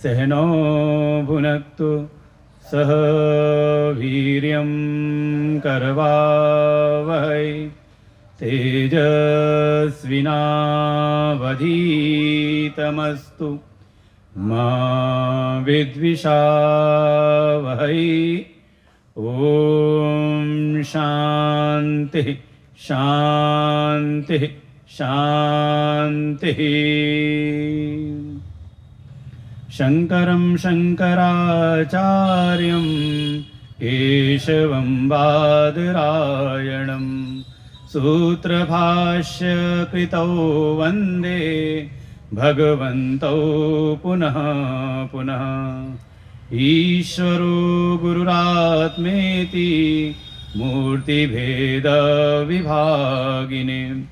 सहनो भुनक्तु सह वीर्यं करवावहै तेजस्विनावधीतमस्तु मा विद्विषावहै। ॐ शान्ति शान्ति शान्तिः। शङ्करं शङ्कराचार्यं केशवं बादरायणं सूत्रभाष्यकृतौ वन्दे भगवन्तौ पुनः पुनः। ईश्वरो गुरुरात्मेति मूर्तिभेदविभागिने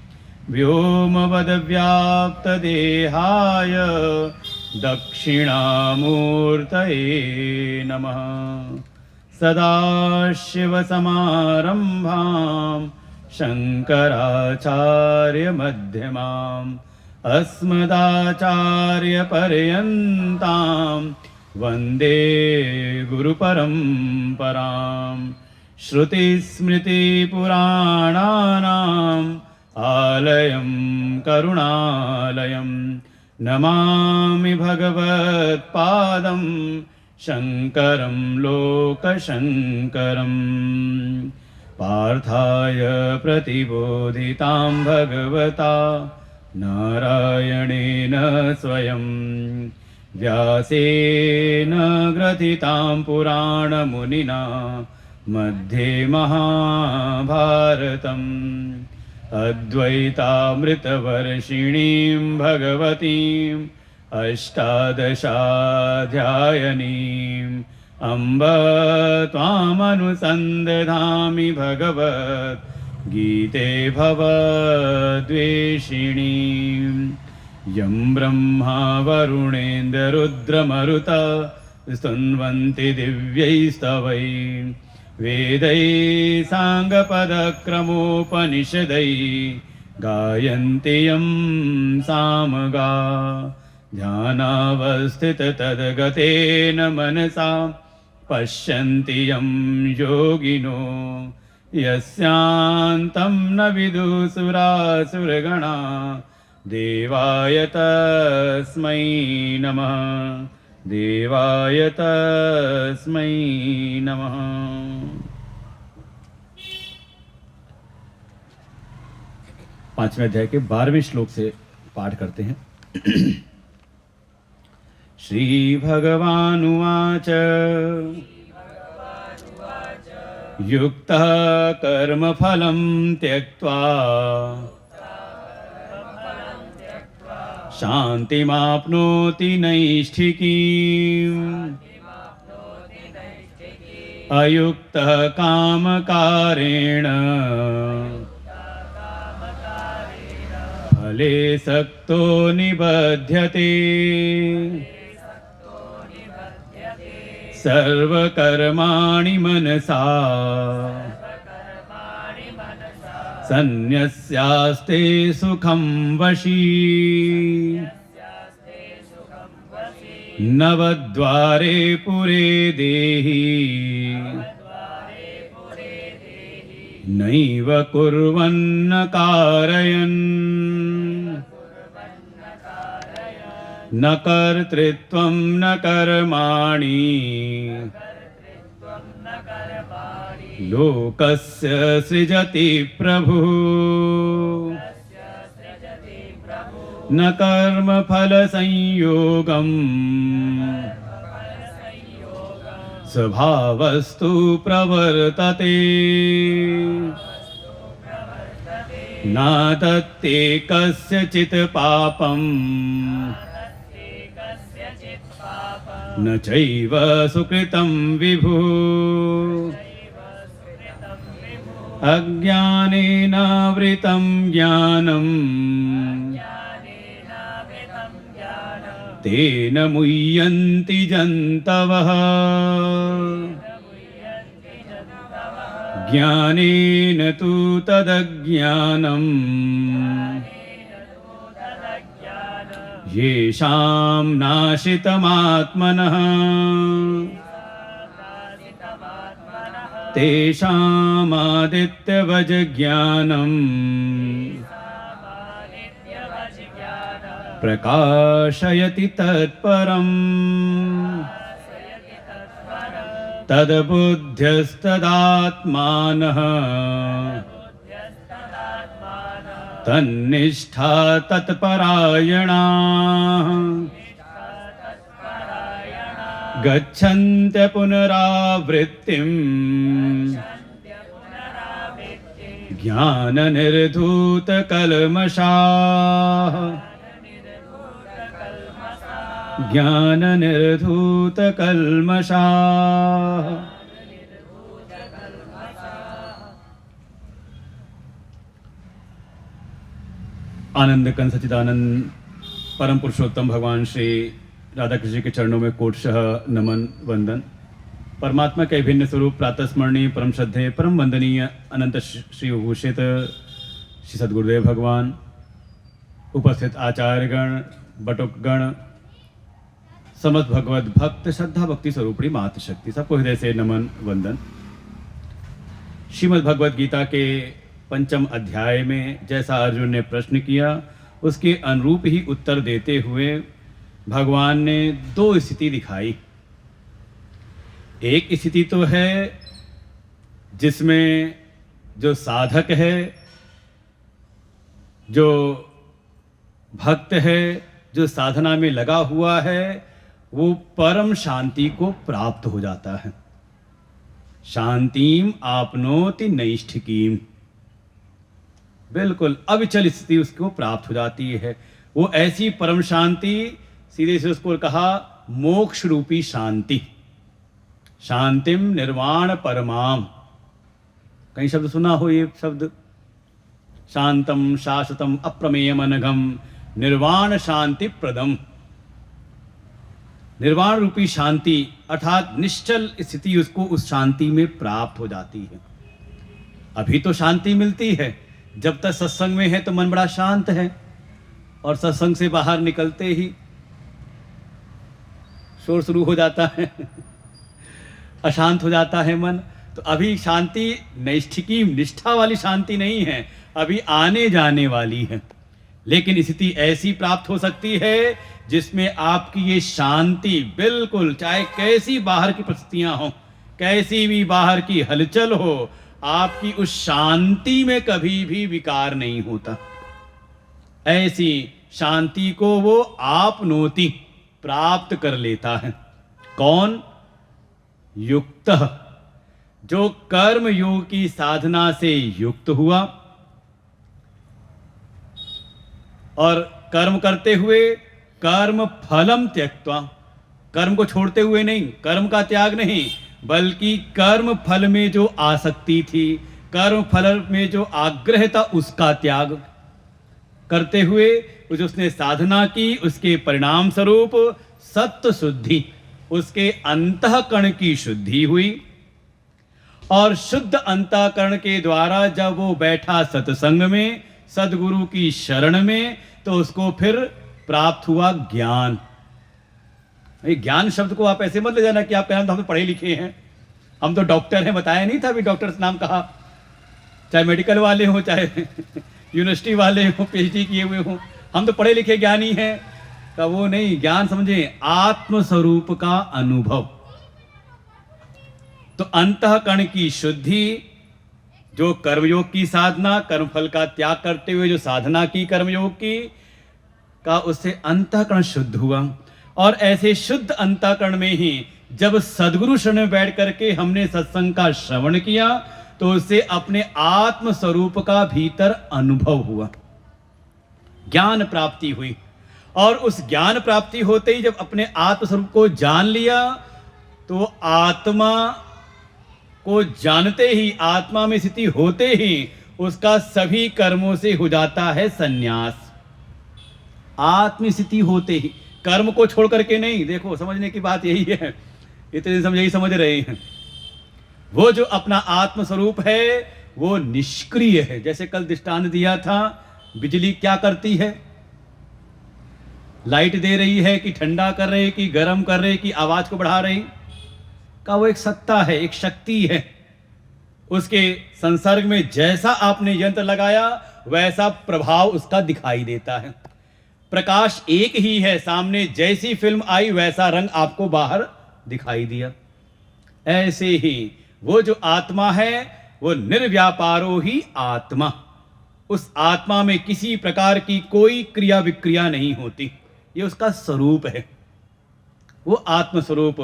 व्योमवद्व्याप्तदेहाय दक्षिणामूर्तये नमः। सदाशिवसमारम्भां शङ्कराचार्यमध्यमाम् अस्मदाचार्यपर्यन्तां वन्दे गुरुपरम्पराम्। श्रुतिस्मृतिपुराणानाम् आलयं करुणालयं नमामि भगवत्पादं शङ्करं लोकशङ्करम्। पार्थाय प्रतिबोधितां भगवता नारायणेन स्वयं व्यासेन ग्रथितां पुराणमुनिना मध्ये महाभारतम्। अद्वैतामृतवर्षिणीं भगवतीम् अष्टादशाध्यायनीम् अम्ब त्वामनुसन्दधामि भगवद्गीते भवद्वेषिणीम्। यं ब्रह्मा वरुणेन्द्ररुद्रमरुत स्तुन्वन्ति दिव्यैस्तवैः वेदैः साङ्गपदक्रमोपनिषदैः गायन्ति यं सामगा। ध्यानावस्थिततद्गतेन मनसा पश्यन्ति यं योगिनो यस्यान्तं न विदुसुरासुरगणा। देवाय तस्मै नमः देवाय तस्मै नमः। पांचवें अध्याय के 12वें श्लोक से पाठ करते हैं। श्री भगवानुवाच युक्तः कर्मफलं त्यक्त्वा शान्तिमाप्नोति नैष्ठिकीम्। अयुक्तः कामकारेण फले सक्तो निबध्यते। सर्वकर्माणि मनसा सन्न्यस्यास्ते सुखं वशी। नवद्वारे पुरे देहि नैव कुर्वन्न कारयन्। न कर्तृत्वं न कर्माणि लोकस्य सृजति प्रभुः। न कर्मफलसंयोगम् स्वभावस्तु प्रवर्तते। न दत्ते कस्यचित् पापम् न चैव सुकृतं विभुः। अज्ञानेनावृतं ज्ञानम् तेन मुह्यन्ति जन्तवः। ज्ञानेन तु तदज्ञानम् येषां नाशितमात्मनः तेषामादित्यवज ज्ञानम् प्रकाशयति तत्परम् तद्बुद्ध्यस्तदात्मानः तन्निष्ठा तत्परायणाः गच्छन्त्य पुनरावृत्तिम् ज्ञाननिर्धूतकल्मषाः ज्ञाननिर्धूतकल्मषाः। आनंद कंद सच्चिदानंद परम पुरुषोत्तम भगवान श्री राधा कृष्ण के चरणों में कोटशः नमन वंदन। परमात्मा के भिन्न स्वरूप प्रातः स्मरणीय परम श्रद्धेय परम वंदनीय अनंत श्री विभूषित श्री सद्गुरुदेव भगवान, उपस्थित आचार्यगण, बटुकगण, समस्त भगवत भक्त श्रद्धा भक्ति स्वरूपणी मात शक्ति, सबको हृदय से नमन वंदन। श्रीमद् भगवद गीता के पंचम अध्याय में जैसा अर्जुन ने प्रश्न किया उसके अनुरूप ही उत्तर देते हुए भगवान ने दो स्थिति दिखाई। एक स्थिति तो है जिसमें जो साधक है, जो भक्त है, जो साधना में लगा हुआ है, वो परम शांति को प्राप्त हो जाता है। शांतिम आपनोति नैष्ठिकीम, बिल्कुल अविचल स्थिति उसको प्राप्त हो जाती है। वो ऐसी परम शांति, सीधे से उसको कहा मोक्ष रूपी शांति, शांतिम निर्वाण परमाम। कहीं शब्द सुना हो ये शब्द, शांतम शाश्वतम अप्रमेयम अनघम निर्वाण शांति प्रदम। निर्वाण रूपी शांति अर्थात निश्चल स्थिति उसको उस शांति में प्राप्त हो जाती है। अभी तो शांति मिलती है, जब तक सत्संग में है तो मन बड़ा शांत है, और सत्संग से बाहर निकलते ही शोर शुरू हो जाता है, अशांत हो जाता है मन। तो अभी शांति नैष्ठिकी निष्ठा वाली शांति नहीं है, अभी आने जाने वाली है। लेकिन स्थिति ऐसी प्राप्त हो सकती है जिसमें आपकी ये शांति बिल्कुल, चाहे कैसी बाहर की परिस्थितियां हो, कैसी भी बाहर की हलचल हो, आपकी उस शांति में कभी भी विकार नहीं होता। ऐसी शांति को वो आपनोति प्राप्त कर लेता है। कौन? युक्त, जो कर्म योग की साधना से युक्त हुआ और कर्म करते हुए कर्म फलम त्यक्त्वा, कर्म को छोड़ते हुए नहीं, कर्म का त्याग नहीं, बल्कि कर्म फल में जो आसक्ति थी, कर्म फल में जो आग्रह था, उसका त्याग करते हुए जो उसने साधना की, उसके परिणाम स्वरूप सत्व शुद्धि, उसके अंतःकरण की शुद्धि हुई। और शुद्ध अंतःकरण के द्वारा जब वो बैठा सत्संग में, सदगुरु की शरण में, तो उसको फिर प्राप्त हुआ ज्ञान। ज्ञान शब्द को आप ऐसे मत ले जाना कि आप कहना हम तो पढ़े लिखे हैं, हम तो डॉक्टर हैं। बताया नहीं था अभी डॉक्टर नाम कहा, चाहे मेडिकल वाले हो, चाहे यूनिवर्सिटी वाले हो, पीएचडी किए हुए हो, हम तो पढ़े लिखे ज्ञानी हैं। का वो नहीं, ज्ञान समझे आत्म स्वरूप का अनुभव। तो अंतःकरण की शुद्धि, जो कर्मयोग की साधना, कर्मफल का त्याग करते हुए जो साधना की कर्मयोग की, का उससे अंतःकरण शुद्ध हुआ। और ऐसे शुद्ध अंतःकरण में ही जब सदगुरु शरण में बैठ करके हमने सत्संग का श्रवण किया, तो उससे अपने आत्म स्वरूप का भीतर अनुभव हुआ, ज्ञान प्राप्ति हुई। और उस ज्ञान प्राप्ति होते ही जब अपने आत्म स्वरूप को जान लिया, तो आत्मा को जानते ही, आत्मा में स्थिति होते ही उसका सभी कर्मों से हो जाता है संन्यास। आत्म स्थिति होते ही, कर्म को छोड़ करके नहीं। देखो समझने की बात यही है, इतने दिन हम यही समझ रहे हैं। वो जो अपना आत्म स्वरूप है वो निष्क्रिय है। जैसे कल दृष्टांत दिया था, बिजली क्या करती है? लाइट दे रही है कि ठंडा कर रही, कि गर्म कर रही, कि आवाज को बढ़ा रही? का वो एक सत्ता है, एक शक्ति है। उसके संसर्ग में जैसा आपने यंत्र लगाया वैसा प्रभाव उसका दिखाई देता है। प्रकाश एक ही है, सामने जैसी फिल्म आई वैसा रंग आपको बाहर दिखाई दिया। ऐसे ही वो जो आत्मा है वो निर्व्यापारो ही आत्मा, उस आत्मा में किसी प्रकार की कोई क्रिया विक्रिया नहीं होती, ये उसका स्वरूप है, वो आत्म स्वरूप।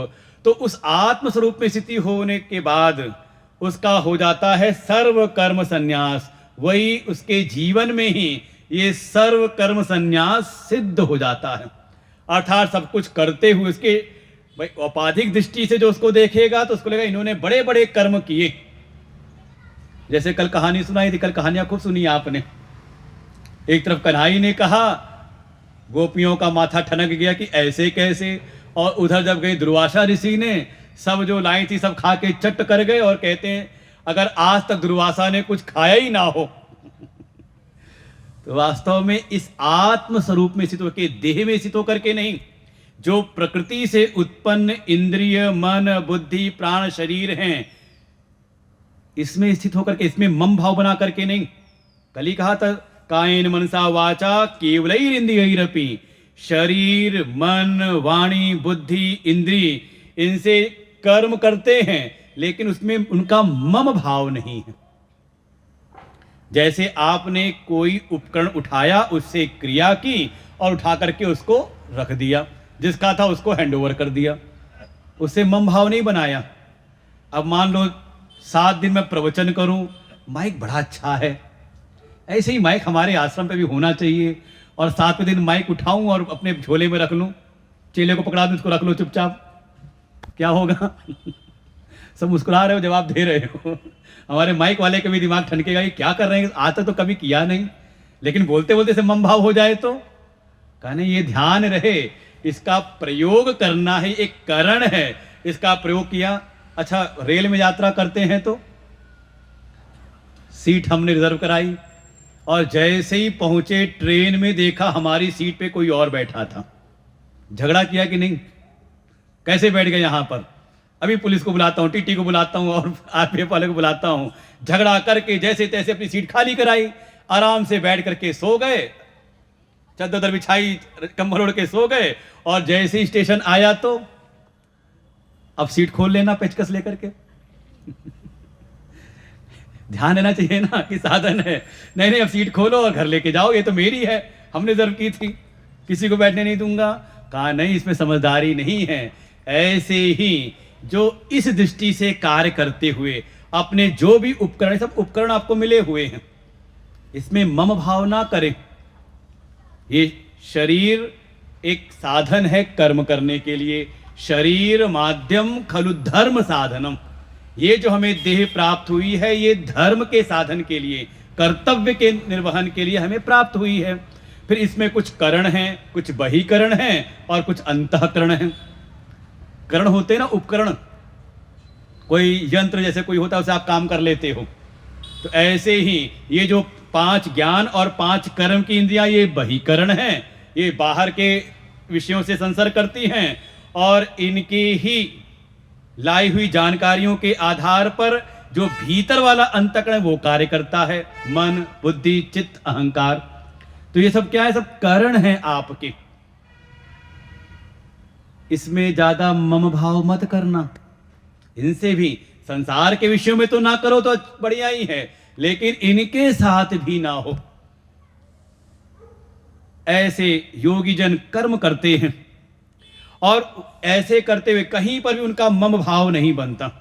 तो उस आत्म स्वरूप में स्थिति होने के बाद उसका हो जाता है सर्व कर्म संन्यास। वही उसके जीवन में ही ये सर्व कर्म संन्यास सिद्ध हो जाता है। अर्थात सब कुछ करते हुए उसके भाई औपाधिक दृष्टि से जो उसको देखेगा तो उसको लगेगा इन्होंने बड़े बड़े कर्म किए। जैसे कल कहानी सुनाई थी, कल कहानियां खूब सुनी आपने। एक तरफ कन्हई ने कहा, गोपियों का माथा ठनक गया कि ऐसे कैसे, और उधर जब गई दुर्वासा ऋषि ने, सब जो लाई थी सब खा के चट कर गए और कहते हैं अगर आज तक दुर्वासा ने कुछ खाया ही ना हो तो वास्तव में इस आत्म स्वरूप में स्थित होकर, देह में स्थित होकर के नहीं, जो प्रकृति से उत्पन्न इंद्रिय मन बुद्धि प्राण शरीर हैं, इसमें स्थित होकर के, इसमें मम भाव बना करके नहीं। कल ही कहा था, कायेन मनसा वाचा केवलैरिंद्रियैरपि, शरीर मन वाणी बुद्धि इंद्रिय, इनसे कर्म करते हैं लेकिन उसमें उनका मम भाव नहीं है। जैसे आपने कोई उपकरण उठाया, उससे क्रिया की और उठा करके उसको रख दिया, जिसका था उसको हैंडओवर कर दिया, उससे मम भाव नहीं बनाया। अब मान लो 7 दिन में प्रवचन करूं, माइक बड़ा अच्छा है, ऐसे ही माइक हमारे आश्रम पे भी होना चाहिए, और 7वें दिन माइक उठाऊं और अपने झोले में रख लूं, चेले को पकड़ा दूं, उसको रख लो चुपचाप, क्या होगा? सब मुस्कुरा रहे हो, जवाब दे रहे हो। हमारे माइक वाले का भी दिमाग ठनकेगा, ये क्या कर रहे हैं, आज तक तो कभी किया नहीं, लेकिन बोलते बोलते से मम भाव हो जाए तो कहने ये ध्यान रहे, इसका प्रयोग करना है, एक करण है, इसका प्रयोग किया। अच्छा, रेल में यात्रा करते हैं तो सीट हमने रिजर्व कराई और जैसे ही पहुंचे ट्रेन में देखा हमारी सीट पे कोई और बैठा था। झगड़ा किया कि नहीं, कैसे बैठ गए यहां पर? अभी पुलिस को बुलाता हूं, टीटी को बुलाता हूं और आरपीएफ वाले को बुलाता हूं। झगड़ा करके जैसे तैसे अपनी सीट खाली कराई, आराम से बैठ करके सो गए, चादर बिछाई, कंबल ओढ़ के सो गए, और जैसे ही स्टेशन आया तो अब सीट खोल लेना पेचकस लेकर के। ध्यान देना चाहिए ना कि साधन है, नहीं नहीं अब सीट खोलो और घर लेके जाओ, ये तो मेरी है, हमने रिजर्व की थी, किसी को बैठने नहीं दूंगा। कहा नहीं, इसमें समझदारी नहीं है। ऐसे ही जो इस दृष्टि से कार्य करते हुए अपने जो भी उपकरण, सब उपकरण आपको मिले हुए हैं, इसमें मम भाव ना करें। ये शरीर एक साधन है कर्म करने के लिए, शरीर माध्यम खलु धर्म साधनम। ये जो हमें देह प्राप्त हुई है ये धर्म के साधन के लिए, कर्तव्य के निर्वहन के लिए हमें प्राप्त हुई है। फिर इसमें कुछ करण हैं, कुछ बहिकरण हैं और कुछ अंतःकरण हैं। करण होते हैं ना, उपकरण, कोई यंत्र जैसे कोई होता है उसे आप काम कर लेते हो, तो ऐसे ही ये जो 5 ज्ञान और 5 कर्म की इंद्रियां, ये बहिकरण हैं, ये बाहर के विषयों से संसर्ग करती हैं और इनकी ही लाई हुई जानकारियों के आधार पर जो भीतर वाला अंतःकरण वो कार्य करता है, मन बुद्धि चित्त अहंकार। तो ये सब क्या है, सब करण है आपके। इसमें ज्यादा मम भाव मत करना, इनसे भी संसार के विषयों में तो ना करो तो बढ़िया ही है, लेकिन इनके साथ भी ना हो। ऐसे योगी जन कर्म करते हैं और ऐसे करते हुए कहीं पर भी उनका मम भाव नहीं बनता,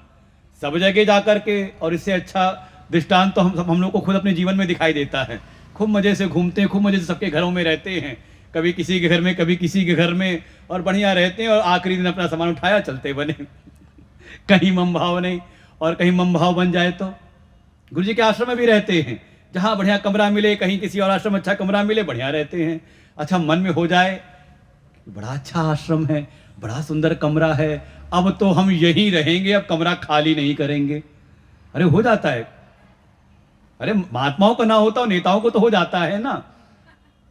सब जगह जाकर के। और इससे अच्छा दृष्टांत तो हम लोग को खुद अपने जीवन में दिखाई देता है। खूब मजे से घूमते हैं, खूब मजे से सबके घरों में रहते हैं, कभी किसी के घर में कभी किसी के घर में, और बढ़िया रहते हैं, और आखिरी दिन अपना सामान उठाया चलते बने। कहीं मम भाव नहीं, और कहीं मम भाव बन जाए तो गुरु जी के आश्रम में भी रहते हैं, जहाँ बढ़िया कमरा मिले, कहीं किसी और आश्रम में अच्छा कमरा मिले, बढ़िया रहते हैं। अच्छा मन में हो जाए बड़ा अच्छा आश्रम है, बड़ा सुंदर कमरा है, अब तो हम यहीं रहेंगे, अब कमरा खाली नहीं करेंगे। अरे हो जाता है, अरे महात्माओं का ना होता हो, नेताओं को तो हो जाता है ना,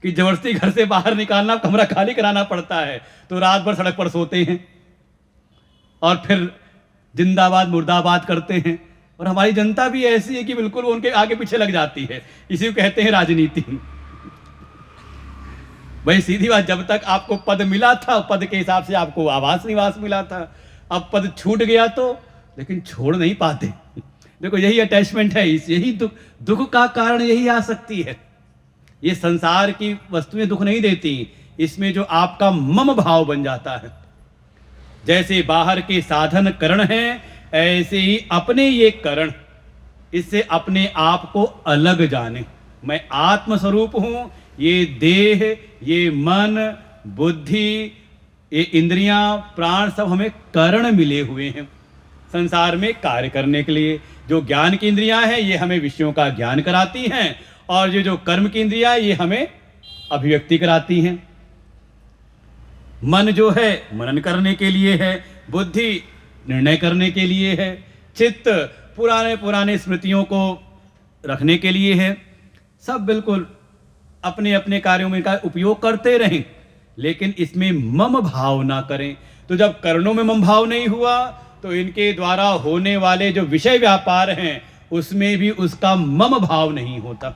कि जबरदस्ती घर से बाहर निकालना, कमरा खाली कराना पड़ता है, तो रात भर सड़क पर सोते हैं और फिर जिंदाबाद मुर्दाबाद करते हैं। और हमारी जनता भी ऐसी है कि बिल्कुल वो उनके आगे पीछे लग जाती है। इसी को कहते हैं राजनीति। भाई सीधी बात, जब तक आपको पद मिला था, पद के हिसाब से आपको आवास निवास मिला था। अब पद छूट गया तो, लेकिन छोड़ नहीं पाते। देखो यही अटैचमेंट है, यही दुख का कारण यही आ सकती है। ये संसार की वस्तुएं दुख नहीं देती, इसमें जो आपका मम भाव बन जाता है। जैसे बाहर के साधन करण हैं, ऐसे ही अपने ये करण, इससे अपने आप को अलग जाने। मैं आत्मस्वरूप हूं, ये देह, ये मन, बुद्धि, ये इंद्रियां, प्राण सब हमें करण मिले हुए हैं संसार में कार्य करने के लिए। जो ज्ञान की इंद्रियां हैं ये हमें विषयों का ज्ञान कराती हैं, और ये जो कर्म की इंद्रियां ये हमें अभिव्यक्ति कराती हैं। मन जो है मनन करने के लिए है, बुद्धि निर्णय करने के लिए है, चित्त पुराने पुराने स्मृतियों को रखने के लिए है। सब बिल्कुल अपने अपने कार्यों में का उपयोग करते रहें, लेकिन इसमें मम भाव ना करें। तो जब कर्णों में मम भाव नहीं हुआ, तो इनके द्वारा होने वाले जो विषय व्यापार हैं उसमें भी उसका मम भाव नहीं होता।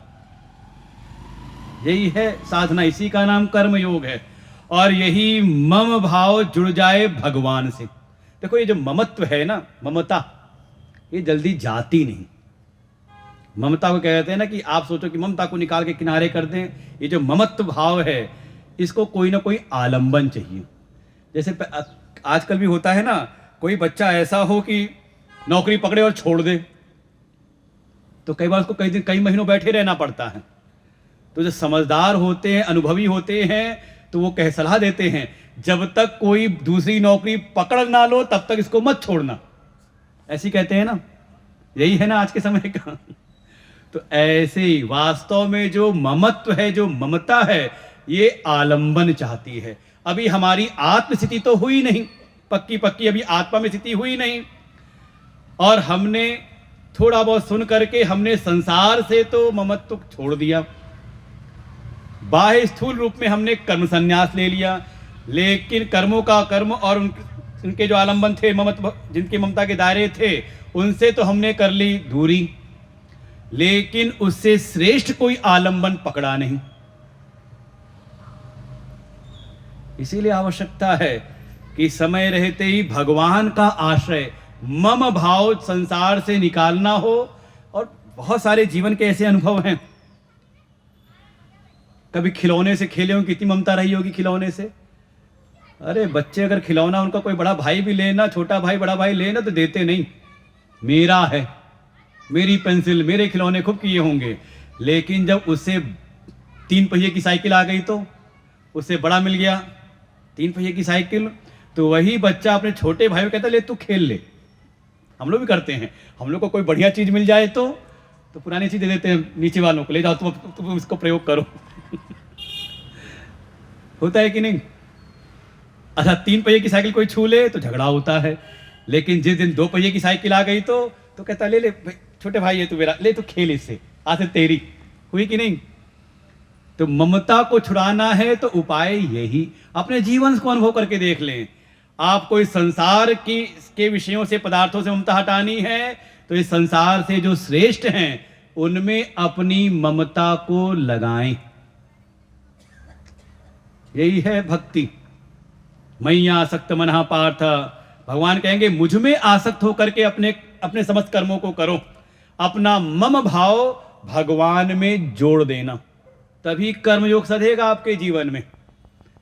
यही है साधना, इसी का नाम कर्म योग है। और यही मम भाव जुड़ जाए भगवान से। देखो ये जो ममत्व है ना, ममता, ये जल्दी जाती नहीं। ममता को कहते हैं ना कि आप सोचो कि ममता को निकाल के किनारे कर दें। ये जो ममत्व भाव है, इसको कोई ना कोई आलंबन चाहिए। जैसे आजकल भी होता है ना, कोई बच्चा ऐसा हो कि नौकरी पकड़े और छोड़ दे, तो कई बार उसको कई महीनों बैठे रहना पड़ता है। तो जो समझदार होते हैं, अनुभवी होते हैं, तो वो सलाह देते हैं, जब तक कोई दूसरी नौकरी पकड़ ना लो तब तक इसको मत छोड़ना। ऐसी कहते हैं ना, यही है ना आज के समय का। तो ऐसे ही वास्तव में जो ममत्व है, जो ममता है, ये आलंबन चाहती है। अभी हमारी आत्मस्थिति तो हुई नहीं, पक्की पक्की अभी आत्मा में स्थिति हुई नहीं, और हमने थोड़ा बहुत सुन करके हमने संसार से तो ममत्व छोड़ दिया। बाह्य स्थूल रूप में हमने कर्म संन्यास ले लिया, लेकिन कर्मों का कर्म और उनके जो आलंबन थे, ममत्व जिनके ममता के दायरे थे, उनसे तो हमने कर ली दूरी, लेकिन उससे श्रेष्ठ कोई आलंबन पकड़ा नहीं। इसीलिए आवश्यकता है कि समय रहते ही भगवान का आश्रय, मम भाव संसार से निकालना हो। और बहुत सारे जीवन के ऐसे अनुभव हैं। कभी खिलौने से खेले हो, कितनी ममता रही होगी खिलौने से। अरे बच्चे अगर खिलौना उनका कोई बड़ा भाई भी लेना, छोटा भाई बड़ा भाई लेना, तो देते नहीं, मेरा है, मेरी पेंसिल, मेरे खिलौने खूब किए होंगे। लेकिन जब उससे 3 पहिए की साइकिल आ गई, तो उससे बड़ा मिल गया 3 पहिए की साइकिल, तो वही बच्चा अपने छोटे भाई को कहता ले तू खेल ले। हम लोग भी करते हैं, हम लोग को कोई बढ़िया चीज मिल जाए तो पुरानी चीज दे देते हैं नीचे वालों को, ले जाओ तुम इसको प्रयोग करो। होता है कि नहीं? अच्छा 3 पहिए की साइकिल कोई छू ले तो झगड़ा होता है, लेकिन जिस दिन 2 पहिए की साइकिल आ गई तो कहता ले ले छोटे भाई है तू मेरा, ले तू खेल इससे, आज से तेरी। हुई कि नहीं? तो ममता को छुड़ाना है तो उपाय यही, अपने जीवन को अनुभव करके देख लें। आपको इस संसार के विषयों से, पदार्थों से ममता हटानी है, तो इस संसार से जो श्रेष्ठ हैं उनमें अपनी ममता को लगाएं। यही है भक्ति। मयि आसक्त मनः पार्थ, भगवान कहेंगे मुझ में आसक्त होकर के अपने समस्त कर्मों को करो। अपना मम भाव भगवान में जोड़ देना, तभी कर्मयोग सधेगा आपके जीवन में,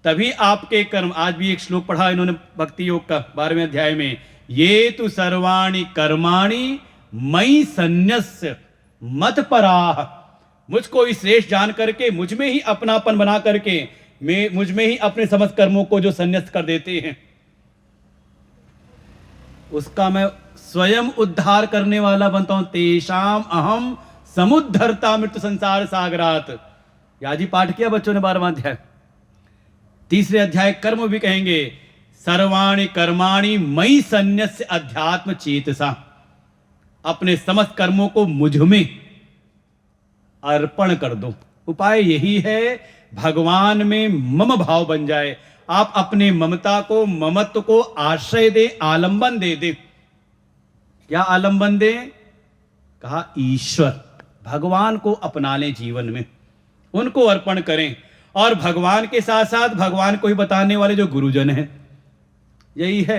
तभी आपके कर्म। आज भी एक श्लोक पढ़ा इन्होंने भक्ति योग का 12वें अध्याय में, ये तु सर्वाणि कर्माणि मयि सन्न्यस्य मत पराः। मुझको इस श्रेष्ठ जान करके, मुझ में ही अपनापन बना करके, मुझ में ही अपने समस्त कर्मों को जो संन्यास्त कर देते हैं, उसका मैं स्वयं उद्धार करने वाला बनता हूं। तेषाम अहम समुद्धरता मृत्यु संसार सागरात। याद ही पाठ किया बच्चों ने 12वां अध्याय। 3रे अध्याय कर्म भी कहेंगे, सर्वाणि कर्माणि मयि सन्न्यस्य अध्यात्म चेतसा। अपने समस्त कर्मों को मुझ में अर्पण कर दो, उपाय यही है, भगवान में मम भाव बन जाए। आप अपने ममता को, ममत्व को आश्रय दे, आलंबन दे दे। क्या आलंबन दे? कहा ईश्वर, भगवान को अपना लें जीवन में, उनको अर्पण करें। और भगवान के साथ साथ भगवान को ही बताने वाले जो गुरुजन हैं, यही है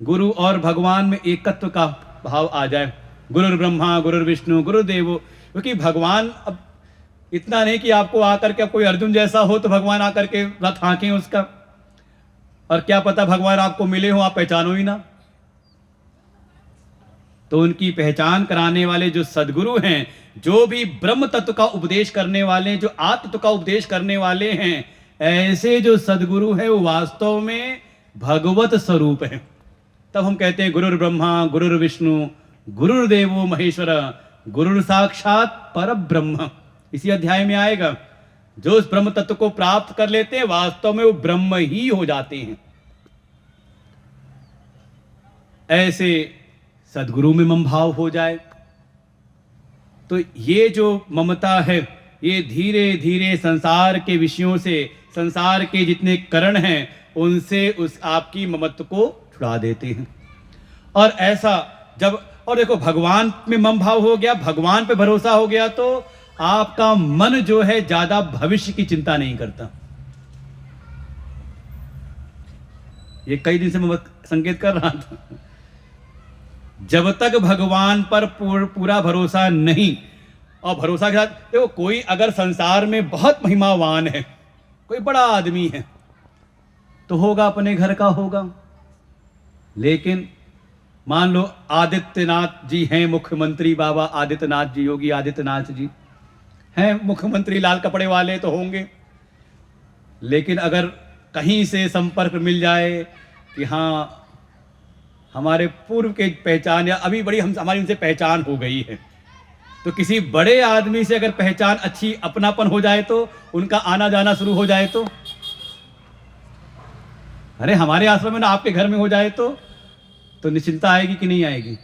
गुरु और भगवान में एकत्व का भाव आ जाए। गुरुर् ब्रह्मा गुरुर् विष्णु गुरुदेवो, क्योंकि भगवान अब इतना नहीं कि आपको आकर के कोई अर्जुन जैसा हो तो भगवान आकर के रथ हाँकें उसका, और क्या पता भगवान आपको मिले हो, आप पहचानो ही ना। तो उनकी पहचान कराने वाले जो सदगुरु हैं, जो भी ब्रह्म तत्व का उपदेश करने वाले, जो आत्म तत्व का उपदेश करने वाले हैं, ऐसे जो सदगुरु हैं वो वास्तव में भगवत स्वरूप हैं। तब हम कहते हैं गुरुर् ब्रह्मा गुरुर् विष्णु गुरुर्देवो महेश्वर गुरुर् साक्षात पर ब्रह्म। इसी अध्याय में आएगा, जो उस ब्रह्म तत्व को प्राप्त कर लेते हैं वास्तव में वो ब्रह्म ही हो जाते हैं। ऐसे सदगुरु में मम भाव हो जाए तो ये जो ममता है, ये धीरे धीरे संसार के विषयों से, संसार के जितने करण हैं उनसे उस आपकी ममत्व को छुड़ा देते हैं। और ऐसा जब, और देखो भगवान में मम भाव हो गया, भगवान पे भरोसा हो गया, तो आपका मन जो है ज्यादा भविष्य की चिंता नहीं करता। ये कई दिन से मैं संकेत कर रहा था, जब तक भगवान पर पूरा भरोसा नहीं, और भरोसा के साथ देखो, कोई अगर संसार में बहुत महिमावान है, कोई बड़ा आदमी है, तो होगा अपने घर का होगा। लेकिन मान लो आदित्यनाथ जी हैं मुख्यमंत्री, बाबा आदित्यनाथ जी, योगी आदित्यनाथ जी हैं मुख्यमंत्री, लाल कपड़े वाले तो होंगे। लेकिन अगर कहीं से संपर्क मिल जाए कि हाँ हमारे पूर्व के पहचान, या अभी बड़ी हमारी उनसे पहचान हो गई है, तो किसी बड़े आदमी से अगर पहचान अच्छी, अपनापन हो जाए, तो उनका आना जाना शुरू हो जाए, तो अरे हमारे आश्रम में ना आपके घर में हो जाए तो निश्चिंता आएगी कि नहीं आएगी?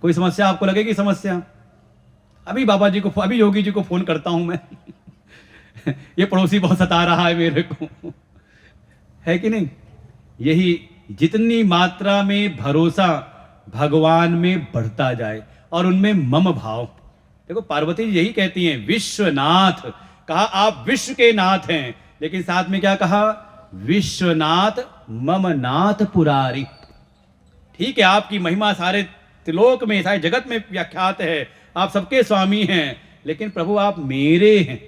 कोई समस्या आपको लगेगी? समस्या अभी बाबा जी को, अभी योगी जी को फोन करता हूं मैं ये पड़ोसी बहुत सता रहा है मेरे को, है कि नहीं? यही जितनी मात्रा में भरोसा भगवान में बढ़ता जाए और उनमें मम भाव। देखो पार्वती जी यही कहती हैं, विश्वनाथ, कहा आप विश्व के नाथ हैं, लेकिन साथ में क्या कहा? विश्वनाथ मम नाथ पुरारी। ठीक है, आपकी महिमा सारे त्रिलोक में, सारे जगत में व्याख्यात है, आप सबके स्वामी हैं, लेकिन प्रभु आप मेरे हैं।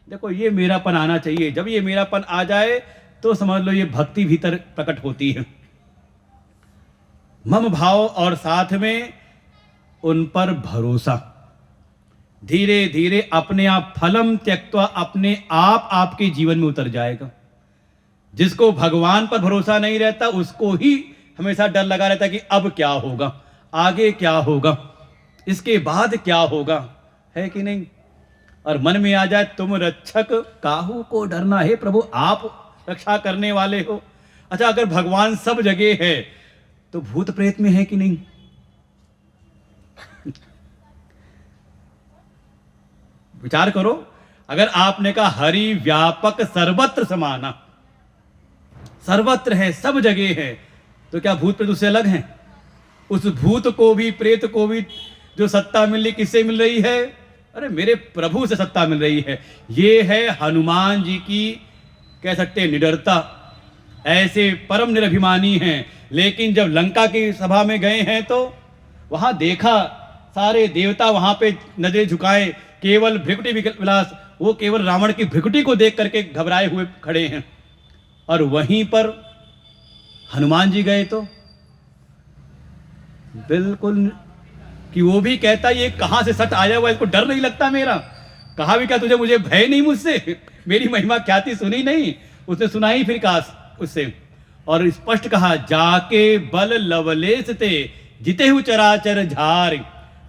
देखो ये मेरापन आना चाहिए। जब ये मेरापन आ जाए तो समझ लो ये भक्ति भीतर प्रकट होती है, मम भाव, और साथ में उन पर भरोसा। धीरे धीरे अपने आप फलम त्यक्त्वा, अपने आप आपके जीवन में उतर जाएगा। जिसको भगवान पर भरोसा नहीं रहता उसको ही हमेशा डर लगा रहता है कि अब क्या होगा, आगे क्या होगा, इसके बाद क्या होगा, है कि नहीं? और मन में आ जाए तुम रक्षक काहू को डरना, है प्रभु आप रक्षा करने वाले हो। अच्छा, अगर भगवान सब जगह है तो भूत प्रेत में है कि नहीं? विचार करो, अगर आपने कहा हरि व्यापक सर्वत्र समाना, सर्वत्र है, सब जगह है, तो क्या भूत प्रेत उससे अलग हैं? उस भूत को भी, प्रेत को भी जो सत्ता मिल रही, किससे मिल रही है? अरे मेरे प्रभु से सत्ता मिल रही है। ये है हनुमान जी की, कह सकते हैं, निडरता। ऐसे परम निरभिमानी हैं, लेकिन जब लंका की सभा में गए हैं तो वहां देखा सारे देवता वहां पे नजरें झुकाए, केवल भ्रिकुटी विलास, वो केवल रावण की भ्रिकुटी को देख करके घबराए हुए खड़े हैं। और वहीं पर हनुमान जी गए तो बिल्कुल, कि वो भी कहता ये कहां से सट आया हुआ, इसको डर नहीं लगता मेरा? कहा भी क्या तुझे, मुझे भय नहीं मुझसे, मेरी महिमा क्या थी सुनी नहीं? उसने सुनाई फिर कहा उससे, और स्पष्ट कहा, जाके बल लवलेस ते जिते हु चराचर झार।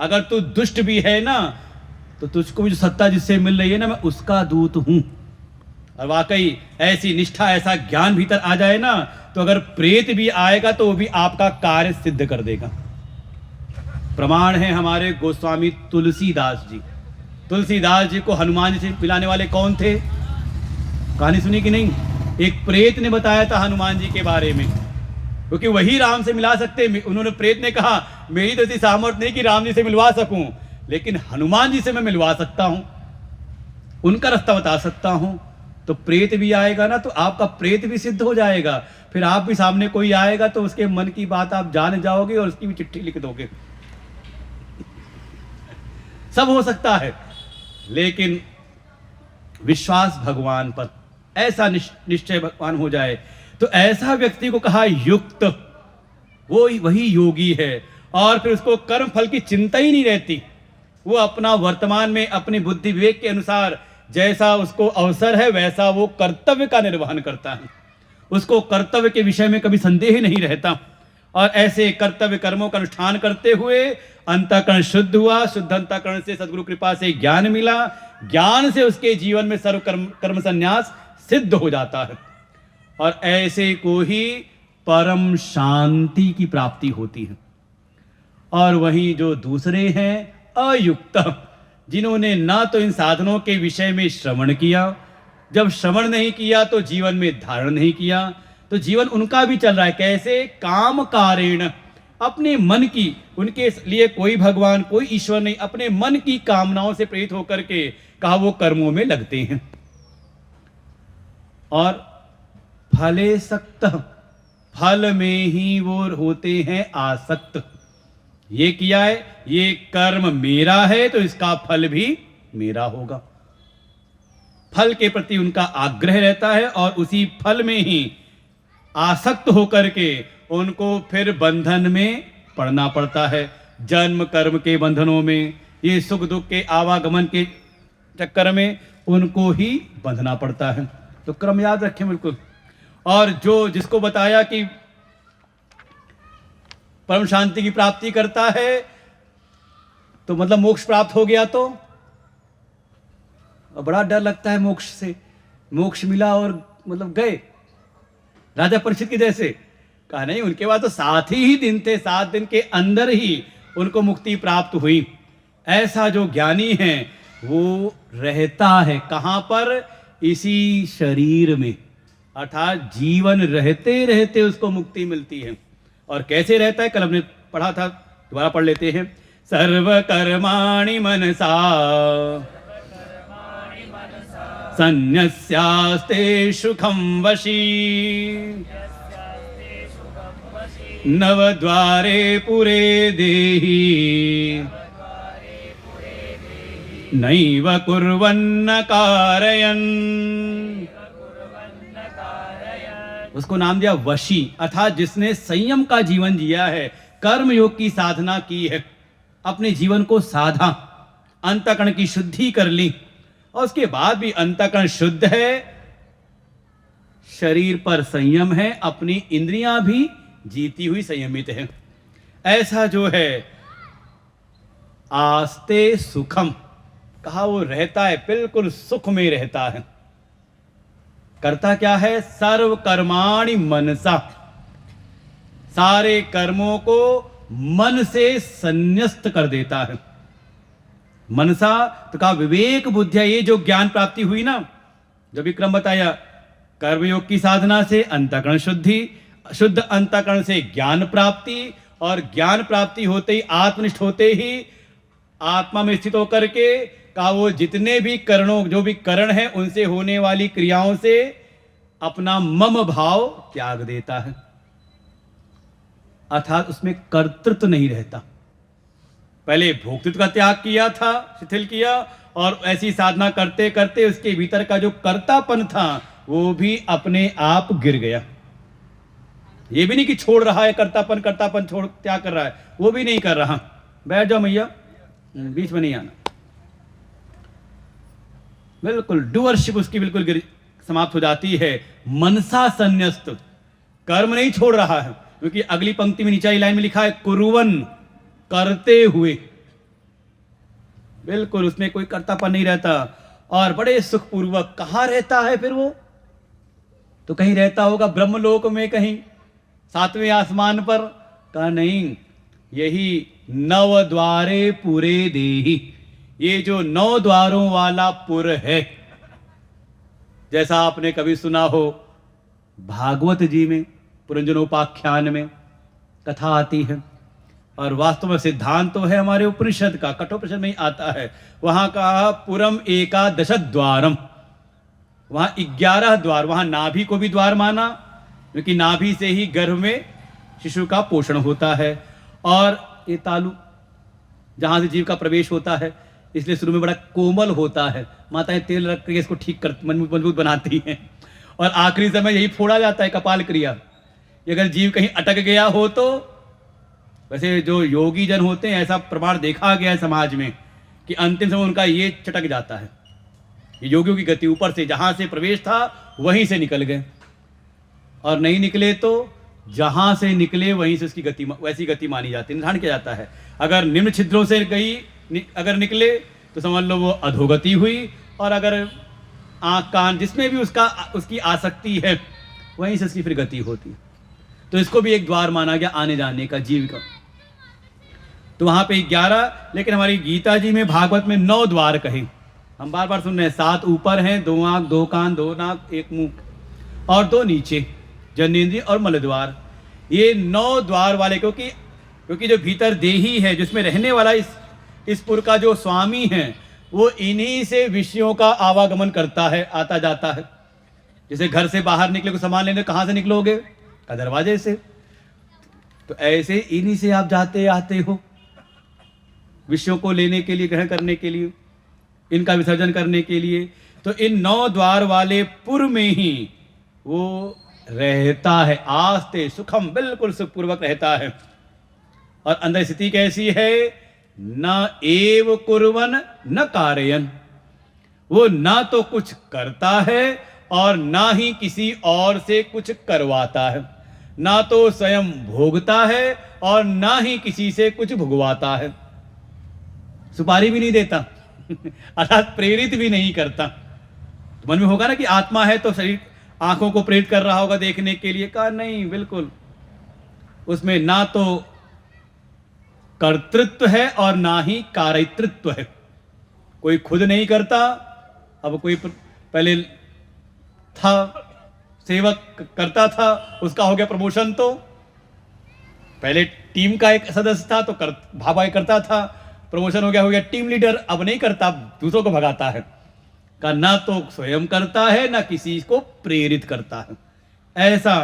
अगर तू दुष्ट भी है ना, तो तुझको भी जो सत्ता जिससे मिल रही है ना, मैं उसका दूत हूं। और वाकई ऐसी निष्ठा, ऐसा ज्ञान भीतर आ जाए ना, तो अगर प्रेत भी आएगा तो वो भी आपका कार्य सिद्ध कर देगा। प्रमाण है हमारे गोस्वामी तुलसीदास जी। तुलसीदास जी को हनुमान जी से मिलाने वाले कौन थे? कहानी सुनी कि नहीं? एक प्रेत ने बताया था हनुमान जी के बारे में, क्योंकि वही राम से मिला सकते। उन्होंने, प्रेत ने कहा मेरी तो ऐसी सामर्थ्य नहीं कि राम जी से मिलवा सकूं, लेकिन हनुमान जी से मैं मिलवा सकता हूं, उनका रास्ता बता सकता हूं। तो प्रेत भी आएगा ना, तो आपका प्रेत भी सिद्ध हो जाएगा। फिर आप भी सामने कोई आएगा तो उसके मन की बात आप जान जाओगे और उसकी भी चिट्ठी लिख दोगे। सब हो सकता है, लेकिन विश्वास भगवान पर, ऐसा निश्चय भगवान हो जाए, तो ऐसा व्यक्ति को कहा युक्त, वो वही योगी है। और फिर उसको कर्म फल की चिंता ही नहीं रहती। वो अपना वर्तमान में अपनी बुद्धि विवेक के अनुसार जैसा उसको अवसर है वैसा वो कर्तव्य का निर्वहन करता है। उसको कर्तव्य के विषय में कभी संदेह नहीं रहता। और ऐसे कर्तव्य कर्मों का अनुष्ठान करते हुए अंतःकरण शुद्ध हुआ। शुद्ध अंतःकरण से सद्गुरु कृपा से ज्ञान मिला। ज्ञान से उसके जीवन में सर्व कर्म संन्यास सिद्ध हो जाता है। और ऐसे को ही परम शांति की प्राप्ति होती है। और वहीं जो दूसरे हैं अयुक्त, जिन्होंने ना तो इन साधनों के विषय में श्रवण किया, जब श्रवण नहीं किया तो जीवन में धारण नहीं किया, तो जीवन उनका भी चल रहा है कैसे? काम कारेण, अपने मन की, उनके लिए कोई भगवान कोई ईश्वर नहीं, अपने मन की कामनाओं से प्रेरित होकर के कहा वो कर्मों में लगते हैं। और फले सक्त, फल में ही वो होते हैं आसक्त। ये किया है, ये कर्म मेरा है तो इसका फल भी मेरा होगा। फल के प्रति उनका आग्रह रहता है और उसी फल में ही आसक्त होकर के उनको फिर बंधन में पड़ना पड़ता है। जन्म कर्म के बंधनों में, ये सुख दुख के आवागमन के चक्कर में उनको ही बंधना पड़ता है। तो क्रम याद रखें बिल्कुल। और जो जिसको बताया कि परम शांति की प्राप्ति करता है, तो मतलब मोक्ष प्राप्त हो गया, तो बड़ा डर लगता है मोक्ष से। मोक्ष मिला और मतलब गए, राजा परीक्षित की जैसे। कहा नहीं, उनके बाद तो 7 ही दिन थे, 7 दिन के अंदर ही उनको मुक्ति प्राप्त हुई। ऐसा जो ज्ञानी है वो रहता है कहां पर? इसी शरीर में, अर्थात जीवन रहते रहते उसको मुक्ति मिलती है। और कैसे रहता है? कल हमने पढ़ा था, दोबारा पढ़ लेते हैं। सर्व कर्माणि मनसा संन्यस्यास्ते सुखं वशी, नवद्वारे पुरे देहि नैव कुर्वन्न कारयन्। उसको नाम दिया वशी, अर्थात जिसने संयम का जीवन जिया है, कर्म योग की साधना की है, अपने जीवन को साधा, अंतःकरण की शुद्धि कर ली, और उसके बाद भी अंतःकरण शुद्ध है, शरीर पर संयम है, अपनी इंद्रियां भी जीती हुई संयमित है। ऐसा जो है आस्ते सुखम, कहा वो रहता है, बिल्कुल सुख में रहता है। करता क्या है? सर्व कर्माणि मनसा, सारे कर्मों को मन से संन्यस्त कर देता है। मनसा तो कहा विवेक बुद्धिया, ये जो ज्ञान प्राप्ति हुई ना, जो भी क्रम बताया, कर्मयोग की साधना से अंतःकरण शुद्धि, शुद्ध अंतःकरण से ज्ञान प्राप्ति, और ज्ञान प्राप्ति होते ही, आत्मनिष्ठ होते ही, आत्मा में स्थित होकर के कहा वो जितने भी करणों, जो भी करण है, उनसे होने वाली क्रियाओं से अपना मम भाव त्याग देता है। अर्थात उसमें कर्तृत्व नहीं रहता। पहले भोक्तृत्व का त्याग किया था, शिथिल किया, और ऐसी साधना करते करते उसके भीतर का जो कर्तापन था वो भी अपने आप गिर गया। ये भी नहीं कि छोड़ रहा है कर्तापन छोड़ त्याग कर रहा है, वो भी नहीं कर रहा। बैठ जाओ मैया, बीच में नहीं आना। बिल्कुल डूअरशिप उसकी बिल्कुल समाप्त हो जाती है। मनसा संन्यस्त, कर्म नहीं छोड़ रहा है, क्योंकि अगली पंक्ति में नीचे लाइन में लिखा है कुर्वन, करते हुए। बिल्कुल उसमें कोई कर्तापन नहीं रहता, और बड़े सुखपूर्वक। कहां रहता है फिर वो? तो कहीं रहता होगा ब्रह्मलोक में, कहीं 7वें आसमान पर। कहा नहीं, यही नव द्वारे पूरे देही, ये जो 9 द्वारों वाला पुर है, जैसा आपने कभी सुना हो भागवत जी में पुरंजनोपाख्यान में कथा आती है, और वास्तव में सिद्धांत तो है हमारे उपनिषद का, कठोपनिषद में ही आता है। वहां कहा पुरम एकादश द्वारम, वहां 11 द्वार, वहां नाभि को भी द्वार माना, क्योंकि नाभि से ही गर्भ में शिशु का पोषण होता है, और ये तालु जहां से जीव का प्रवेश होता है, इसलिए शुरू में बड़ा कोमल होता है। माताएं तेल रख के इसको ठीक कर मजबूत बनाती हैं, और आखिरी समय यही फोड़ा जाता है कपाल क्रिया। अगर जीव कहीं अटक गया हो तो, वैसे जो योगी जन होते हैं ऐसा प्रमाण देखा गया है समाज में कि अंतिम समय उनका ये चटक जाता है। ये योगियों की गति ऊपर से जहां से प्रवेश था वहीं से निकल गए, और नहीं निकले तो जहां से निकले वहीं से उसकी गति, वैसी गति मानी जाती है, निर्धारण किया जाता है। अगर निम्न छिद्रों से अगर निकले तो समझ लो वो अधोगति हुई, और अगर आंख कान जिसमें भी उसकी आसक्ति है वहीं से उसकी फिर गति होती है। तो इसको भी एक द्वार माना गया आने जाने का जीव का। तो वहां पे 11, लेकिन हमारी गीता जी में भागवत में 9 द्वार कहे। हम बार बार सुन रहे हैं, 7 ऊपर हैं, 2 आंख 2 कान 2 नाक 1 मुंह और 2 नीचे, जननेन्द्रिय और मल द्वार। ये 9 द्वार वाले, क्योंकि जो भीतर देही है, जिसमें रहने वाला इस पुर का जो स्वामी है, वो इन्हीं से विषयों का आवागमन करता है, आता जाता है। जैसे घर से बाहर निकले को सामान लेने, कहां से निकलोगे? का दरवाजे से। तो ऐसे इन्हीं से आप जाते आते हो विषयों को लेने के लिए, ग्रहण करने के लिए, इनका विसर्जन करने के लिए। तो इन 9 द्वार वाले पुर में ही वो रहता है, आस्ते सुखम, बिल्कुल सुखपूर्वक रहता है। और अंदर स्थिति कैसी है? न एव कुर्वन न कारयन, वो ना तो कुछ करता है और ना ही किसी और से कुछ करवाता है, ना तो स्वयं भोगता है और ना ही किसी से कुछ भुगवाता है, सुपारी भी नहीं देता अर्थात प्रेरित भी नहीं करता। तो मन में होगा ना कि आत्मा है तो शरीर आंखों को प्रेरित कर रहा होगा देखने के लिए, कहा नहीं, बिल्कुल उसमें ना तो कर्तृत्व है और ना ही कार्यतृत्व है। कोई खुद नहीं करता। अब कोई पहले था सेवक करता था, उसका हो गया प्रमोशन, तो पहले टीम का एक सदस्य था तो भाई करता था, प्रमोशन हो गया टीम लीडर, अब नहीं करता, दूसरों को भगाता है। का ना तो स्वयं करता है ना किसी को प्रेरित करता है। ऐसा